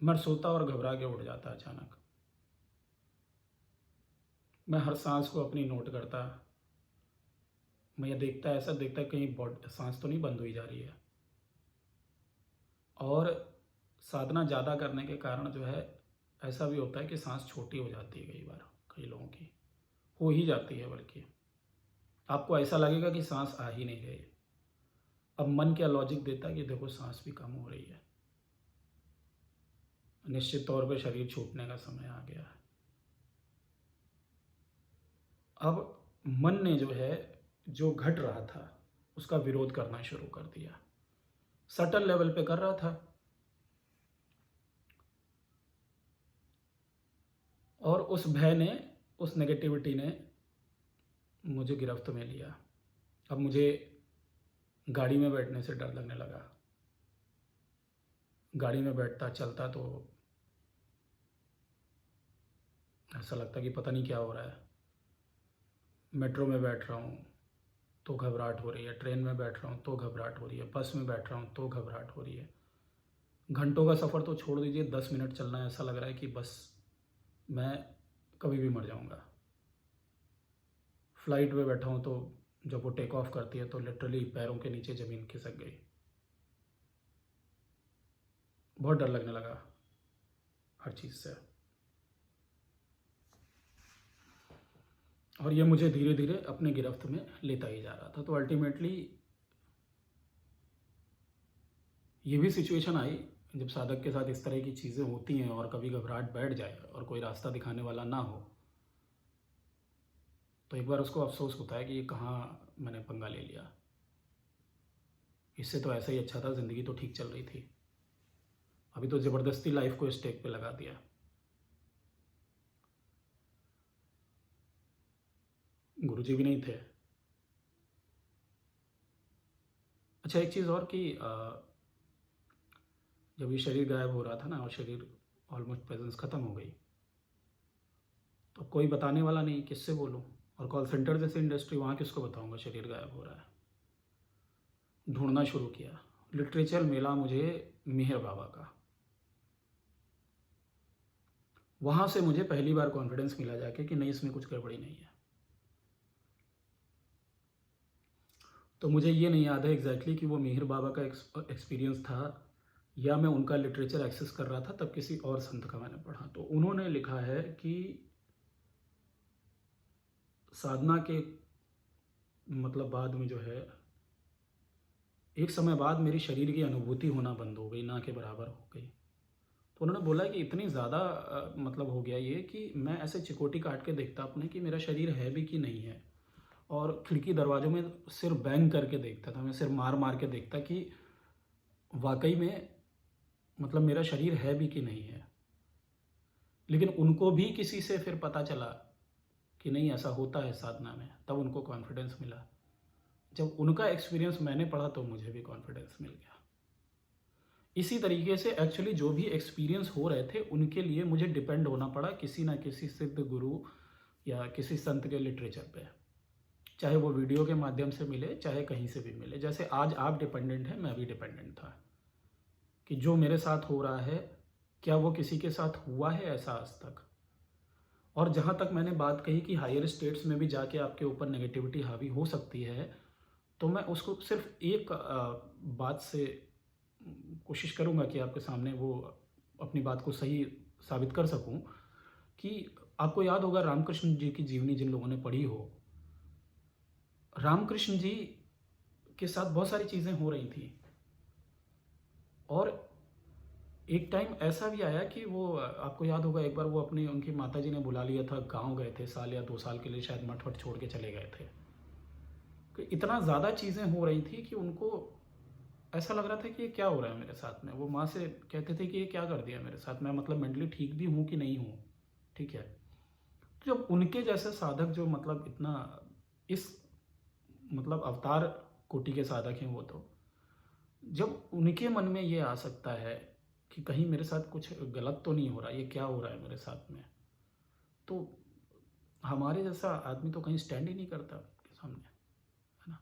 मैं सोता और घबरा के उठ जाता अचानक। मैं हर सांस को अपनी नोट करता। मैं ये देखता, ऐसा देखता कहीं बॉडी सांस तो नहीं बंद हुई जा रही है। और साधना ज़्यादा करने के कारण जो है ऐसा भी होता है कि सांस छोटी हो जाती है कई बार, कई लोगों की हो ही जाती है, बल्कि आपको ऐसा लगेगा कि सांस आ ही नहीं रही। अब मन क्या लॉजिक देता है कि देखो सांस भी कम हो रही है, निश्चित तौर पे शरीर छूटने का समय आ गया है। अब मन ने जो है, जो घट रहा था उसका विरोध करना शुरू कर दिया, सटल लेवल पे कर रहा था, और उस भय ने, उस नेगेटिविटी ने मुझे गिरफ्त में लिया। अब मुझे गाड़ी में बैठने से डर लगने लगा। गाड़ी में बैठता चलता तो ऐसा लगता कि पता नहीं क्या हो रहा है। मेट्रो में बैठ रहा हूँ तो घबराहट हो रही है, ट्रेन में बैठ रहा हूँ तो घबराहट हो रही है, बस में बैठ रहा हूँ तो घबराहट हो रही है। घंटों का सफ़र तो छोड़ दीजिए, 10 मिनट चलना है, ऐसा लग रहा है कि बस मैं कभी भी मर जाऊँगा। फ्लाइट में बैठा हूँ तो जब वो टेक ऑफ करती है तो लिटरली पैरों के नीचे ज़मीन खिसक गई। बहुत डर लगने लगा हर चीज़ से, और ये मुझे धीरे धीरे अपने गिरफ्त में लेता ही जा रहा था। तो अल्टीमेटली ये भी सिचुएशन आई जब साधक के साथ इस तरह की चीज़ें होती हैं और कभी घबराहट बैठ जाए और कोई रास्ता दिखाने वाला ना हो, तो एक बार उसको अफसोस होता है कि ये कहाँ मैंने पंगा ले लिया। इससे तो ऐसा ही अच्छा था, ज़िंदगी तो ठीक चल रही थी, अभी तो ज़बरदस्ती लाइफ को स्टेक पे लगा दिया। गुरुजी भी नहीं थे। अच्छा, एक चीज़ और कि जब ये शरीर गायब हो रहा था ना और शरीर ऑलमोस्ट प्रेजेंस ख़त्म हो गई, तो कोई बताने वाला नहीं, किससे बोलूँ? और कॉल सेंटर जैसे इंडस्ट्री, वहाँ किसको बताऊँगा शरीर गायब हो रहा है? ढूंढना शुरू किया। लिटरेचर मिला मुझे मिहिर बाबा का। वहाँ से मुझे पहली बार कॉन्फिडेंस मिला जाके कि नहीं, इसमें कुछ गड़बड़ी नहीं है। तो मुझे ये नहीं याद है एग्जैक्टली कि वो मिहिर बाबा का एक्सपीरियंस था या मैं उनका लिटरेचर एक्सेस कर रहा था तब किसी और संत का मैंने पढ़ा। तो उन्होंने लिखा है कि साधना के मतलब बाद में जो है, एक समय बाद मेरी शरीर की अनुभूति होना बंद हो गई, ना के बराबर हो गई। तो उन्होंने बोला कि इतनी ज़्यादा मतलब हो गया ये कि मैं ऐसे चिकोटी काट के देखता अपने कि मेरा शरीर है भी कि नहीं है, और खिड़की दरवाज़ों में सिर बैंग करके देखता था, मैं सिर मार मार के देखता कि वाकई में मतलब मेरा शरीर है भी कि नहीं है। लेकिन उनको भी किसी से फिर पता चला कि नहीं, ऐसा होता है साधना में, तब उनको कॉन्फिडेंस मिला। जब उनका एक्सपीरियंस मैंने पढ़ा तो मुझे भी कॉन्फिडेंस मिल गया। इसी तरीके से एक्चुअली जो भी एक्सपीरियंस हो रहे थे उनके लिए मुझे डिपेंड होना पड़ा किसी ना किसी सिद्ध गुरु या किसी संत के लिटरेचर पे, चाहे वो वीडियो के माध्यम से मिले चाहे कहीं से भी मिले। जैसे आज आप डिपेंडेंट हैं, मैं भी डिपेंडेंट था कि जो मेरे साथ हो रहा है क्या वो किसी के साथ हुआ है ऐसा आज तक। और जहाँ तक मैंने बात कही कि हायर स्टेट्स में भी जाके आपके ऊपर नेगेटिविटी हावी हो सकती है, तो मैं उसको सिर्फ एक बात से कोशिश करूँगा कि आपके सामने वो अपनी बात को सही साबित कर सकूँ कि आपको याद होगा रामकृष्ण जी की जीवनी जिन लोगों ने पढ़ी हो, रामकृष्ण जी के साथ बहुत सारी चीज़ें हो रही थी, और एक टाइम ऐसा भी आया कि वो आपको याद होगा एक बार वो अपनी उनकी माताजी ने बुला लिया था, गांव गए थे साल या 2 साल के लिए, शायद मठ वठ छोड़ के चले गए थे। कि इतना ज़्यादा चीज़ें हो रही थी कि उनको ऐसा लग रहा था कि ये क्या हो रहा है मेरे साथ में। वो माँ से कहते थे कि ये क्या कर दिया मेरे साथ में, मतलब मेंटली ठीक भी हूँ कि नहीं हूँ, ठीक है। तो जब उनके जैसे साधक जो मतलब इतना इस मतलब अवतार कोटि के साधक हैं वो, तो जब उनके मन में ये आ सकता है कि कहीं मेरे साथ कुछ गलत तो नहीं हो रहा, ये क्या हो रहा है मेरे साथ में, तो हमारे जैसा आदमी तो कहीं स्टैंड ही नहीं करता के सामने, है ना।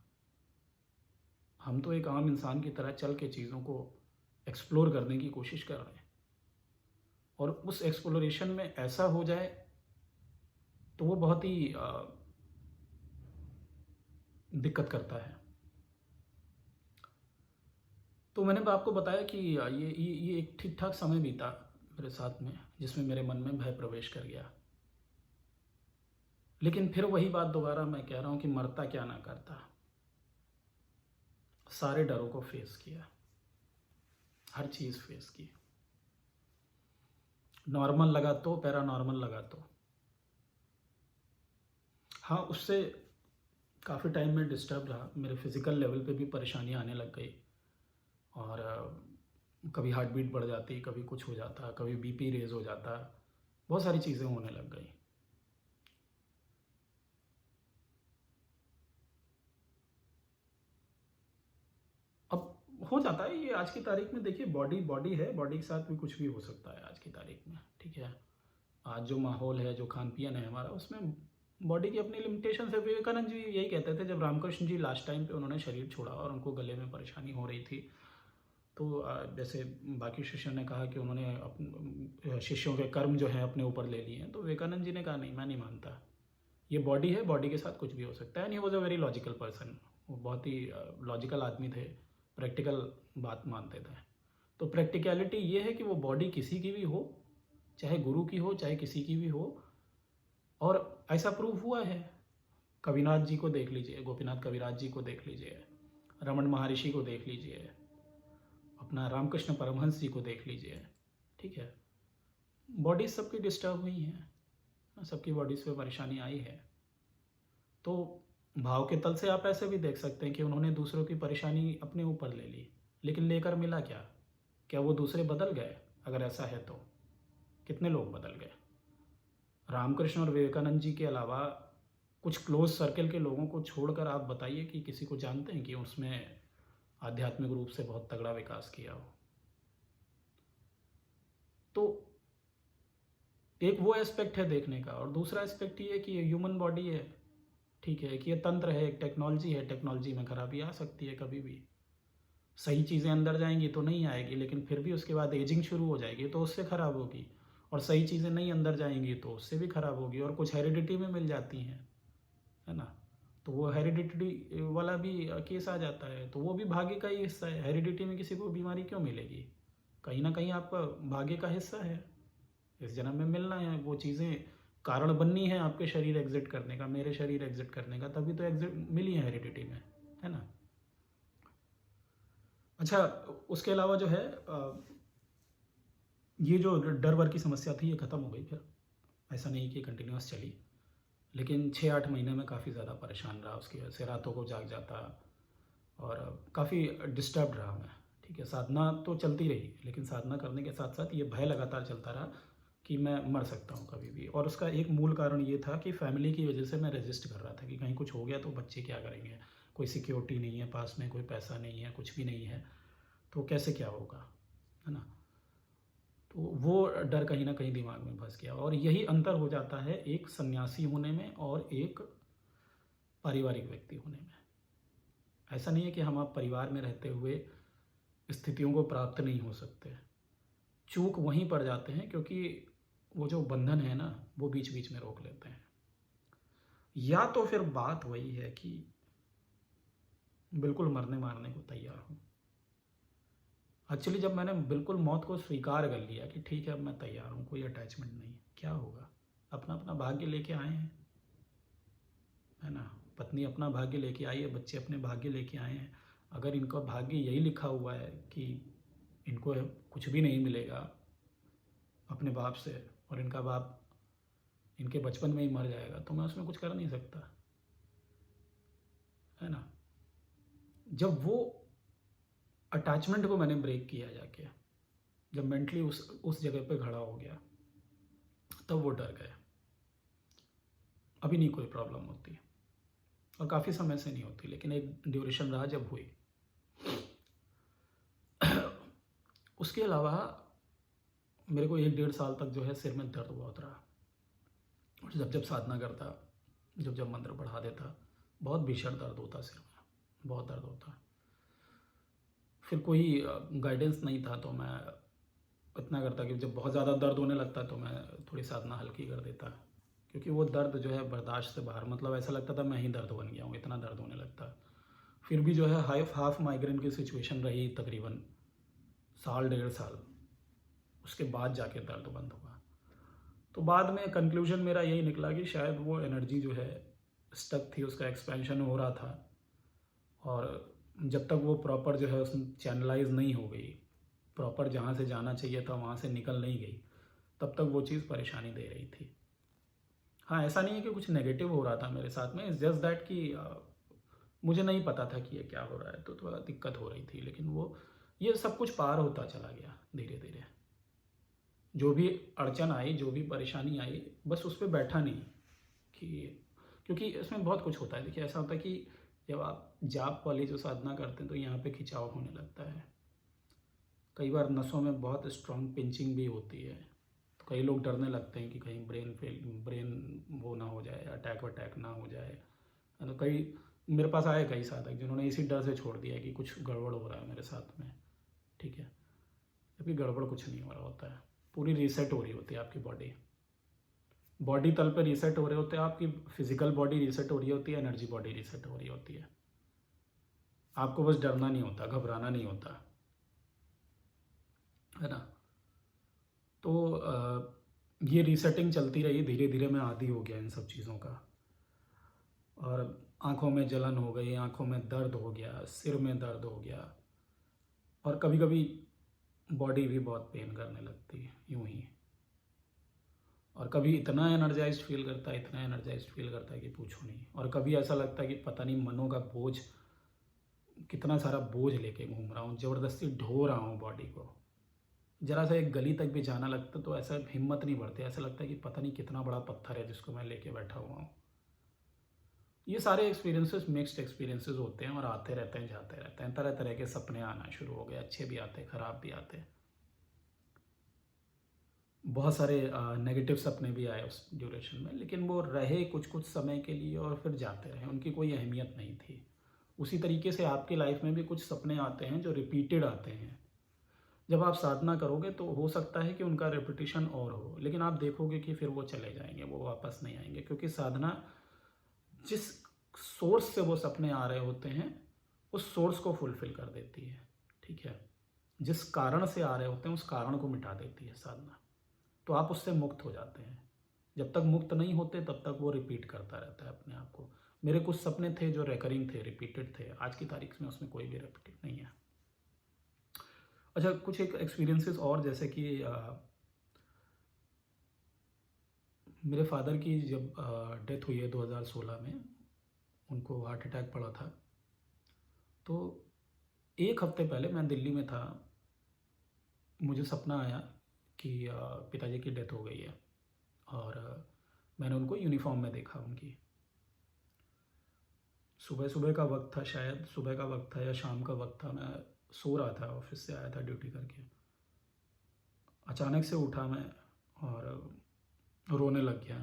हम तो एक आम इंसान की तरह चल के चीज़ों को एक्सप्लोर करने की कोशिश कर रहे हैं, और उस एक्सप्लोरेशन में ऐसा हो जाए तो वो बहुत ही दिक्कत करता है। तो मैंने आपको बताया कि ये एक ठीक ठाक समय बीता मेरे साथ में जिसमें मेरे मन में भय प्रवेश कर गया। लेकिन फिर वही बात दोबारा मैं कह रहा हूँ कि मरता क्या ना करता, सारे डरों को फेस किया, हर चीज़ फेस की। नॉर्मल लगा तो, पैरानॉर्मल लगा तो, हाँ उससे काफ़ी टाइम में डिस्टर्ब रहा, मेरे फिज़िकल लेवल पे भी परेशानियाँ आने लग गई। और कभी हार्ट बीट बढ़ जाती, कभी कुछ हो जाता, कभी बीपी रेज़ हो जाता, बहुत सारी चीज़ें होने लग गई। अब हो जाता है ये आज की तारीख में। देखिए बॉडी बॉडी है, बॉडी के साथ भी कुछ भी हो सकता है आज की तारीख में, ठीक है। आज जो माहौल है, जो खान पियन है हमारा, उसमें बॉडी की अपनी लिमिटेशन है। विवेकानंद जी यही कहते थे जब रामकृष्ण जी लास्ट टाइम पे उन्होंने शरीर छोड़ा और उनको गले में परेशानी हो रही थी, तो जैसे बाकी शिष्यों ने कहा कि उन्होंने शिष्यों के कर्म जो हैं अपने ऊपर ले लिए हैं, तो विवेकानंद जी ने कहा नहीं, मैं नहीं मानता, ये बॉडी है, बॉडी के साथ कुछ भी हो सकता है। And he was a very logical person, वो बहुत ही लॉजिकल आदमी थे, प्रैक्टिकल बात मानते थे। तो प्रैक्टिकलिटी ये है कि वो बॉडी किसी की भी हो, चाहे गुरु की हो, चाहे किसी की भी हो, और ऐसा प्रूव हुआ है। कविनाथ जी को देख लीजिए, गोपीनाथ कविराज जी को देख लीजिए, रमन महर्षि को देख लीजिए, अपना रामकृष्ण परमहंस जी को देख लीजिए, ठीक है। बॉडीज सबकी डिस्टर्ब हुई हैं, सबकी बॉडीज़ पे परेशानी आई है। तो भाव के तल से आप ऐसे भी देख सकते हैं कि उन्होंने दूसरों की परेशानी अपने ऊपर ले ली, लेकिन लेकर मिला क्या? क्या वो दूसरे बदल गए? अगर ऐसा है तो कितने लोग बदल गए? रामकृष्ण और विवेकानंद जी के अलावा कुछ क्लोज सर्कल के लोगों को छोड़कर आप बताइए कि किसी को जानते हैं कि उसमें आध्यात्मिक रूप से बहुत तगड़ा विकास किया हो। तो एक वो एस्पेक्ट है देखने का, और दूसरा एस्पेक्ट ये है कि ये ह्यूमन बॉडी है, ठीक है, कि ये तंत्र है, एक टेक्नोलॉजी है, टेक्नोलॉजी में खराबी आ सकती है कभी भी। सही चीज़ें अंदर जाएंगी तो नहीं आएगी, लेकिन फिर भी उसके बाद एजिंग शुरू हो जाएगी तो उससे ख़राब होगी, और सही चीज़ें नहीं अंदर जाएंगी तो उससे भी ख़राब होगी, और कुछ हेरिडिटी में मिल जाती हैं, है ना। तो वो हेरिडिटी वाला भी केस आ जाता है, तो वो भी भाग्य का ही हिस्सा है। हेरिडिटी में किसी को बीमारी क्यों मिलेगी? कहीं ना कहीं आपका भाग्य का हिस्सा है, इस जन्म में मिलना है वो चीज़ें, कारण बननी है आपके शरीर एग्जिट करने का, मेरे शरीर एग्जिट करने का, तभी तो एग्जिट मिली है हेरिडिटी में, है ना। अच्छा, उसके अलावा जो है ये जो डर वर की समस्या थी ये ख़त्म हो गई फिर, ऐसा नहीं कि कंटिन्यूस चली, लेकिन 6-8 महीने में काफ़ी ज़्यादा परेशान रहा उसकी वजह से, रातों को जाग जाता और काफ़ी डिस्टर्ब रहा मैं, ठीक है। साधना तो चलती रही, लेकिन साधना करने के साथ साथ ये भय लगातार चलता रहा कि मैं मर सकता हूँ कभी भी। और उसका एक मूल कारण ये था कि फैमिली की वजह से मैं रेजिस्ट कर रहा था कि कहीं कुछ हो गया तो बच्चे क्या करेंगे, कोई सिक्योरिटी नहीं है पास में, कोई पैसा नहीं है, कुछ भी नहीं है, तो कैसे क्या होगा, है ना। तो वो डर कहीं ना कहीं दिमाग में फंस गया, और यही अंतर हो जाता है एक सन्यासी होने में और एक पारिवारिक व्यक्ति होने में। ऐसा नहीं है कि हम आप परिवार में रहते हुए स्थितियों को प्राप्त नहीं हो सकते, चूक वहीं पर जाते हैं क्योंकि वो जो बंधन है ना वो बीच बीच में रोक लेते हैं। या तो फिर बात वही है कि बिल्कुल मरने मारने को तैयार हूँ। एक्चुअली जब मैंने बिल्कुल मौत को स्वीकार कर लिया कि ठीक है अब मैं तैयार हूँ, कोई अटैचमेंट नहीं, क्या होगा, अपना अपना भाग्य लेके आए हैं, है ना। पत्नी अपना भाग्य लेके आई है, बच्चे अपने भाग्य लेके आए हैं। अगर इनका भाग्य यही लिखा हुआ है कि इनको कुछ भी नहीं मिलेगा अपने बाप से, और इनका बाप इनके बचपन में ही मर जाएगा, तो मैं उसमें कुछ कर नहीं सकता, है ना। जब वो अटैचमेंट को मैंने ब्रेक किया जाके, जब मेंटली उस जगह पे खड़ा हो गया, तब वो डर गए। अभी नहीं कोई प्रॉब्लम होती, और काफ़ी समय से नहीं होती, लेकिन एक ड्यूरेशन रहा जब हुई। उसके अलावा मेरे को 1-1.5 साल तक जो है सिर में दर्द बहुत रहा, और जब जब साधना करता, जब जब मंत्र बढ़ा देता, बहुत भीषण दर्द होता सिर में, बहुत दर्द होता। फिर कोई गाइडेंस नहीं था, तो मैं इतना करता कि जब बहुत ज़्यादा दर्द होने लगता तो मैं थोड़ी साधना हल्की कर देता, क्योंकि वो दर्द जो है बर्दाश्त से बाहर, मतलब ऐसा लगता था मैं ही दर्द बन गया हूँ, इतना दर्द होने लगता। फिर भी जो है हाफ माइग्रेन की सिचुएशन रही तकरीबन 1-1.5 साल, उसके बाद जाके दर्द बंद हुआ। तो बाद में कंक्लूजन मेरा यही निकला कि शायद वो एनर्जी जो है स्टक थी, उसका एक्सपेंशन हो रहा था, और जब तक वो प्रॉपर जो है उसमें चैनलाइज नहीं हो गई, प्रॉपर जहाँ से जाना चाहिए था वहाँ से निकल नहीं गई, तब तक वो चीज़ परेशानी दे रही थी। हाँ, ऐसा नहीं है कि कुछ नेगेटिव हो रहा था मेरे साथ में, इट्स जस्ट दैट कि मुझे नहीं पता था कि ये क्या हो रहा है, तो थोड़ा दिक्कत हो रही थी। लेकिन वो ये सब कुछ पार होता चला गया धीरे धीरे। जो भी अड़चन आई, जो भी परेशानी आई, बस उस पे बैठा नहीं कि, क्योंकि इसमें बहुत कुछ होता है। देखिए, ऐसा होता है कि जब आप जाप वाली जो साधना करते हैं तो यहाँ पे खिंचाव होने लगता है। कई बार नसों में बहुत स्ट्रॉन्ग पिंचिंग भी होती है, तो कई लोग डरने लगते हैं कि कहीं ब्रेन वो ना हो जाए, अटैक वटैक ना हो जाए। तो कई मेरे पास आए कई साधक जिन्होंने इसी डर से छोड़ दिया कि कुछ गड़बड़ हो रहा है मेरे साथ में, ठीक है। जबकि गड़बड़ कुछ नहीं हो रहा होता है, पूरी रीसेट हो रही होती है आपकी बॉडी तल पे रीसेट हो रहे होते हैं, आपकी फिजिकल बॉडी रीसेट हो रही होती है, एनर्जी बॉडी रीसेट हो रही होती है। आपको बस डरना नहीं होता, घबराना नहीं होता, है ना। तो ये रीसेटिंग चलती रही, धीरे धीरे मैं आदी हो गया इन सब चीज़ों का, और आँखों में जलन हो गई, आँखों में दर्द हो गया, सिर में दर्द हो गया, और कभी कभी बॉडी भी बहुत पेन करने लगती है यूं ही। और कभी इतना एनर्जाइज्ड फील करता है, इतना एनर्जाइज्ड फील करता है कि पूछो नहीं। और कभी ऐसा लगता है कि पता नहीं मनों का बोझ, कितना सारा बोझ लेके घूम रहा हूँ, ज़बरदस्ती ढो रहा हूँ बॉडी को। ज़रा सा एक गली तक भी जाना लगता तो ऐसा हिम्मत नहीं बढ़ती, ऐसा लगता है कि पता नहीं कितना बड़ा पत्थर है जिसको मैं लेके बैठा हुआ हूँ। ये सारे एक्सपीरियंसेस मिक्स्ड एक्सपीरियंसेस होते हैं और आते रहते हैं, जाते रहते हैं। तरह तरह के सपने आना शुरू हो गए, अच्छे भी आते, ख़राब भी आते। बहुत सारे नेगेटिव सपने भी आए उस ड्यूरेशन में, लेकिन वो रहे कुछ कुछ समय के लिए और फिर जाते रहे, उनकी कोई अहमियत नहीं थी। उसी तरीके से आपकी लाइफ में भी कुछ सपने आते हैं जो रिपीटेड आते हैं। जब आप साधना करोगे तो हो सकता है कि उनका रिपीटिशन और हो, लेकिन आप देखोगे कि फिर वो चले जाएंगे, वो वापस नहीं आएंगे, क्योंकि साधना जिस सोर्स से वो सपने आ रहे होते हैं उस सोर्स को फुलफिल कर देती है, ठीक है। जिस कारण से आ रहे होते हैं उस कारण को मिटा देती है साधना, तो आप उससे मुक्त हो जाते हैं। जब तक मुक्त नहीं होते तब तक वो रिपीट करता रहता है अपने आप को। मेरे कुछ सपने थे जो रेकरिंग थे, रिपीटेड थे, आज की तारीख में उसमें कोई भी रिपीटेड नहीं है। अच्छा, कुछ एक एक्सपीरियंसेस और, जैसे कि मेरे फादर की जब डेथ हुई है 2016 में, उनको हार्ट अटैक पड़ा था। तो एक हफ्ते पहले मैं दिल्ली में था, मुझे सपना आया कि पिताजी की डेथ हो गई है, और मैंने उनको यूनिफॉर्म में देखा उनकी। सुबह सुबह का वक्त था, शायद सुबह का वक्त था या शाम का वक्त था। मैं सो रहा था, ऑफिस से आया था ड्यूटी करके। अचानक से उठा मैं और रोने लग गया।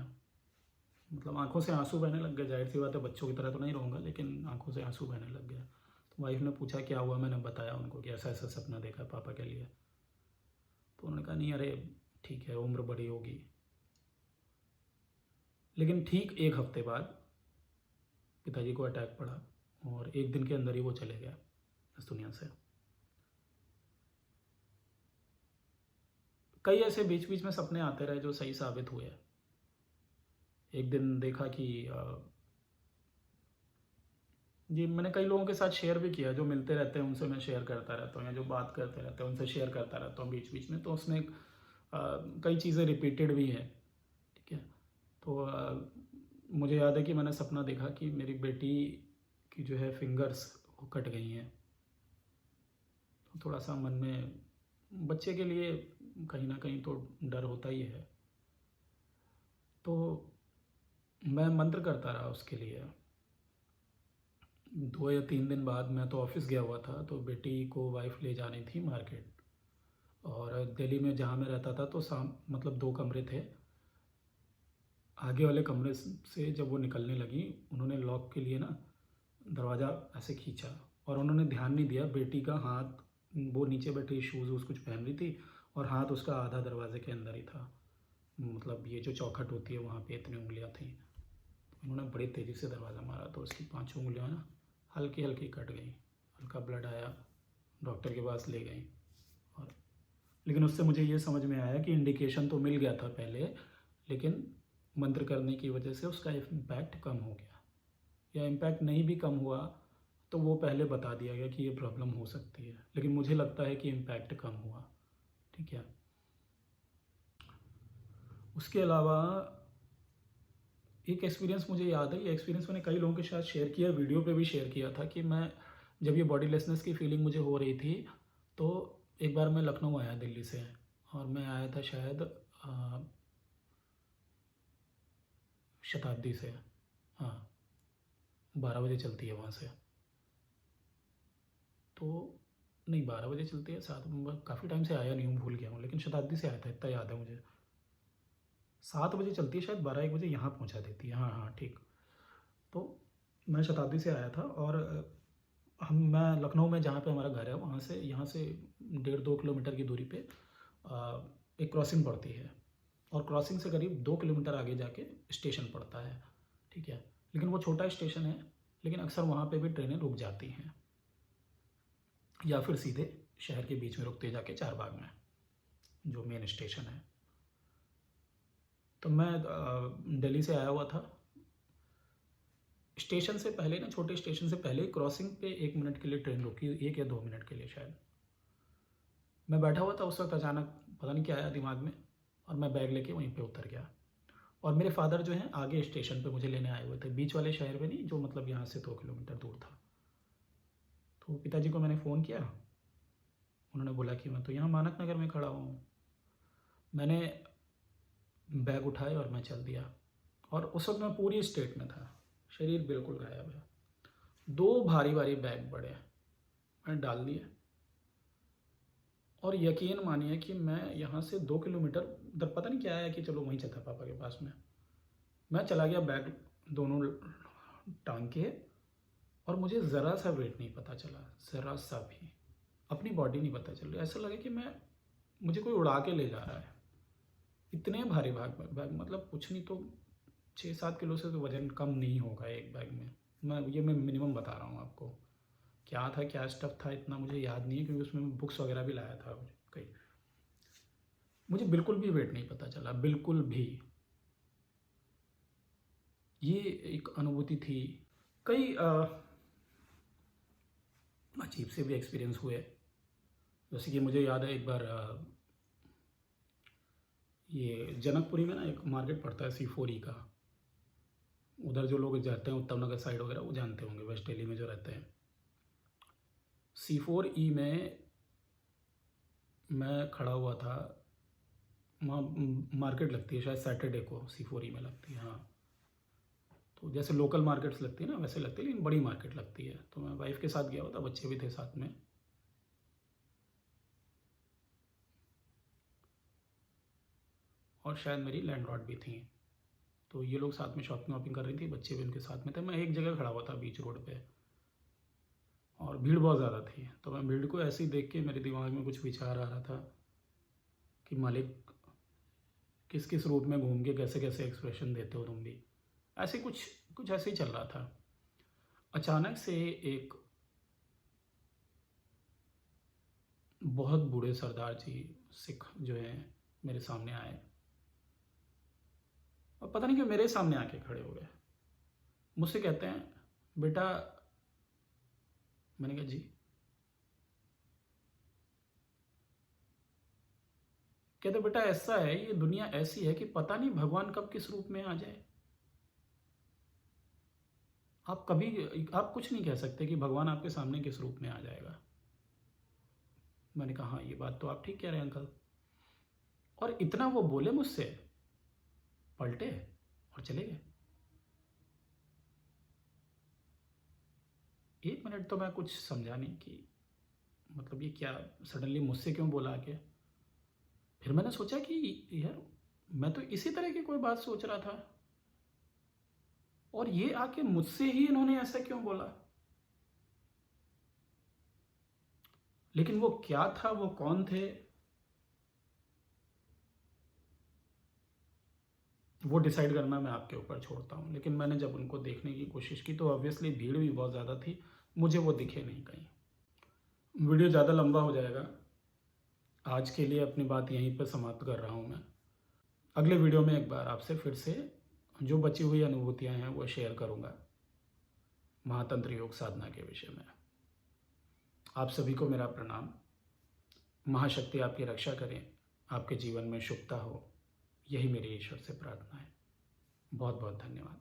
मतलब आंखों से आंसू बहने लग गए। जाहिर सी बात है, बच्चों की तरह तो नहीं रहूँगा, लेकिन आंखों से आंसू बहने लग गया। तो वाइफ ने पूछा क्या हुआ, मैंने बताया उनको कि ऐसा ऐसा सपना देखा है पापा के लिए। तो उन्होंने कहा नहीं, अरे ठीक है, उम्र बड़ी होगी। लेकिन ठीक एक हफ्ते बाद पिताजी को अटैक पड़ा, और एक दिन के अंदर ही वो चले गया इस दुनिया से। कई ऐसे बीच बीच में सपने आते रहे जो सही साबित हुए। एक दिन देखा कि जी, मैंने कई लोगों के साथ शेयर भी किया, जो मिलते रहते हैं उनसे मैं शेयर करता रहता हूँ, या जो बात करते रहते हैं उनसे शेयर करता रहता हूँ बीच बीच में। तो उसमें कई चीज़ें रिपीटेड भी हैं, ठीक है। तो मुझे याद है कि मैंने सपना देखा कि मेरी बेटी की जो है फिंगर्स वो कट गई हैं। तो थोड़ा सा मन में, बच्चे के लिए कहीं ना कहीं तो डर होता ही है। तो मैं मंत्र करता रहा उसके लिए। 2 या 3 दिन बाद मैं तो ऑफिस गया हुआ था, तो बेटी को वाइफ ले जानी थी मार्केट। और दिल्ली में जहाँ मैं रहता था तो मतलब 2 कमरे थे। आगे वाले कमरे से जब वो निकलने लगी, उन्होंने लॉक के लिए ना दरवाज़ा ऐसे खींचा, और उन्होंने ध्यान नहीं दिया बेटी का हाथ, वो नीचे बैठी शूज़ वूज़ कुछ पहन रही थी, और हाथ उसका आधा दरवाजे के अंदर ही था। मतलब ये जो चौखट होती है वहाँ पे इतनी उंगलियाँ थी। उन्होंने बड़ी तेज़ी से दरवाज़ा मारा, तो उसकी 5 उंगलियाँ ना हल्की हल्की कट गई, हल्का ब्लड आया, डॉक्टर के पास ले गई। और लेकिन उससे मुझे ये समझ में आया कि इंडिकेशन तो मिल गया था पहले, लेकिन मंत्र करने की वजह से उसका इम्पैक्ट कम हो गया, या इम्पैक्ट नहीं भी कम हुआ तो वो पहले बता दिया गया कि ये प्रॉब्लम हो सकती है, लेकिन मुझे लगता है कि इम्पैक्ट कम हुआ। ठीक है। उसके अलावा एक एक्सपीरियंस मुझे याद है, ये एक्सपीरियंस मैंने कई लोगों के साथ शेयर किया, वीडियो पे भी शेयर किया था, कि मैं जब ये बॉडीलेसनेस की फीलिंग मुझे हो रही थी, तो एक बार मैं लखनऊ आया दिल्ली से, और मैं आया था शायद शताब्दी से। हाँ, 12 बजे चलती है वहाँ से, तो नहीं 12 बजे चलती है, 7, काफ़ी टाइम से आया नहीं हूँ, भूल गया हूँ, लेकिन शताब्दी से आया था, इतना याद है मुझे। 7 बजे चलती है शायद, 12-1 बजे यहाँ पहुँचा देती है। हाँ हाँ ठीक। तो मैं शताब्दी से आया था, और मैं लखनऊ में जहाँ पे हमारा घर है, वहाँ से यहाँ से 1.5-2 किलोमीटर की दूरी पे एक क्रॉसिंग पड़ती है, और क्रॉसिंग से करीब 2 किलोमीटर आगे जाके स्टेशन पड़ता है। ठीक है। लेकिन वो छोटा स्टेशन है, लेकिन अक्सर वहाँ पे भी ट्रेनें रुक जाती हैं, या फिर सीधे शहर के बीच में रुकते जाके चारबाग में, जो मेन स्टेशन है। तो मैं दिल्ली से आया हुआ था। स्टेशन से पहले ना, छोटे स्टेशन से पहले क्रॉसिंग पे 1 मिनट के लिए ट्रेन रुकी, 1 या 2 मिनट के लिए शायद। मैं बैठा हुआ था उस वक्त, अचानक पता नहीं क्या आया दिमाग में, और मैं बैग लेके वहीं पे उतर गया। और मेरे फादर जो हैं आगे स्टेशन पे मुझे लेने आए हुए थे, बीच वाले शहर में नहीं, जो मतलब यहाँ से 2 किलोमीटर दूर था। तो पिताजी को मैंने फ़ोन किया, उन्होंने बोला कि मैं तो यहाँ मानक नगर में खड़ा हूँ। मैंने बैग उठाए और मैं चल दिया, और उस वक्त मैं पूरी स्टेट में था, शरीर बिल्कुल गायब है। 2 भारी भारी बैग बड़े मैंने डाल दिए, और यकीन मानिए कि मैं यहाँ से 2 किलोमीटर उधर, पता नहीं क्या आया कि चलो वहीं चलता पापा के पास में, मैं चला गया बैग दोनों टांग के, और मुझे ज़रा सा वेट नहीं पता चला, ज़रा सा भी अपनी बॉडी नहीं पता चल रही। ऐसा लगा कि मुझे कोई उड़ा के ले जा रहा है। इतने भारी बैग मतलब कुछ नहीं तो 6-7 किलो से तो वज़न कम नहीं होगा एक बैग में। मैं मिनिमम बता रहा हूँ आपको। क्या था, क्या स्टफ़ था, इतना मुझे याद नहीं है, क्योंकि उसमें मैं बुक्स वगैरह भी लाया था कई। मुझे बिल्कुल भी वेट नहीं पता चला, बिल्कुल भी। ये एक अनुभूति थी। कई अजीब से भी एक्सपीरियंस हुए, जैसे कि मुझे याद है एक बार ये जनकपुरी में ना एक मार्केट पड़ता है C4E का, उधर जो लोग जाते हैं उत्तम नगर साइड वगैरह वो जानते होंगे, वेस्ट दिल्ली में जो रहते हैं। C4E में मैं खड़ा हुआ था, वहाँ मार्केट लगती है शायद सैटरडे को, C4E में लगती है। हाँ, तो जैसे लोकल मार्केट्स लगती है ना, वैसे लगती है, लेकिन बड़ी मार्केट लगती है। तो मैं वाइफ के साथ गया हुआ था, बच्चे भी थे साथ में। और शायद मेरी लैंडलॉर्ड भी थी। तो ये लोग साथ में शॉपिंग वॉपिंग कर रही थी, बच्चे भी उनके साथ में थे। मैं एक जगह खड़ा हुआ था बीच रोड पे, और भीड़ बहुत ज़्यादा थी। तो मैं भीड़ को ऐसे ही देख के मेरे दिमाग में कुछ विचार आ रहा था कि मालिक, किस किस रूप में घूम के कैसे कैसे एक्सप्रेशन देते हो तुम भी। ऐसे कुछ कुछ ऐसे ही चल रहा था। अचानक से एक बहुत बूढ़े सरदार जी सिख जो हैं मेरे सामने आए, और पता नहीं क्यों मेरे सामने आके खड़े हो गए। मुझसे कहते हैं, बेटा। मैंने कहा जी। कहते बेटा, ऐसा है, ये दुनिया ऐसी है कि पता नहीं भगवान कब किस रूप में आ जाए। आप कुछ नहीं कह सकते कि भगवान आपके सामने किस रूप में आ जाएगा। मैंने कहा हाँ, ये बात तो आप ठीक कह रहे हैं अंकल। और इतना वो बोले मुझसे, पलटे और चले गए। 1 मिनट तो मैं कुछ समझा नहीं कि मतलब ये क्या, सडनली मुझसे क्यों बोला आके। फिर मैंने सोचा कि यार, मैं तो इसी तरह की कोई बात सोच रहा था, और ये आके मुझसे ही इन्होंने ऐसा क्यों बोला। लेकिन वो क्या था, वो कौन थे, वो डिसाइड करना मैं आपके ऊपर छोड़ता हूँ। लेकिन मैंने जब उनको देखने की कोशिश की तो ऑब्वियसली भीड़ भी बहुत ज़्यादा थी, मुझे वो दिखे नहीं कहीं। वीडियो ज़्यादा लंबा हो जाएगा, आज के लिए अपनी बात यहीं पर समाप्त कर रहा हूँ मैं। अगले वीडियो में एक बार आपसे फिर से जो बची हुई अनुभूतियाँ हैं वो शेयर करूँगा महातंत्र योग साधना के विषय में। आप सभी को मेरा प्रणाम। महाशक्ति आपकी रक्षा करें, आपके जीवन में शुभता हो, यही मेरी ईश्वर से प्रार्थना है। बहुत बहुत धन्यवाद।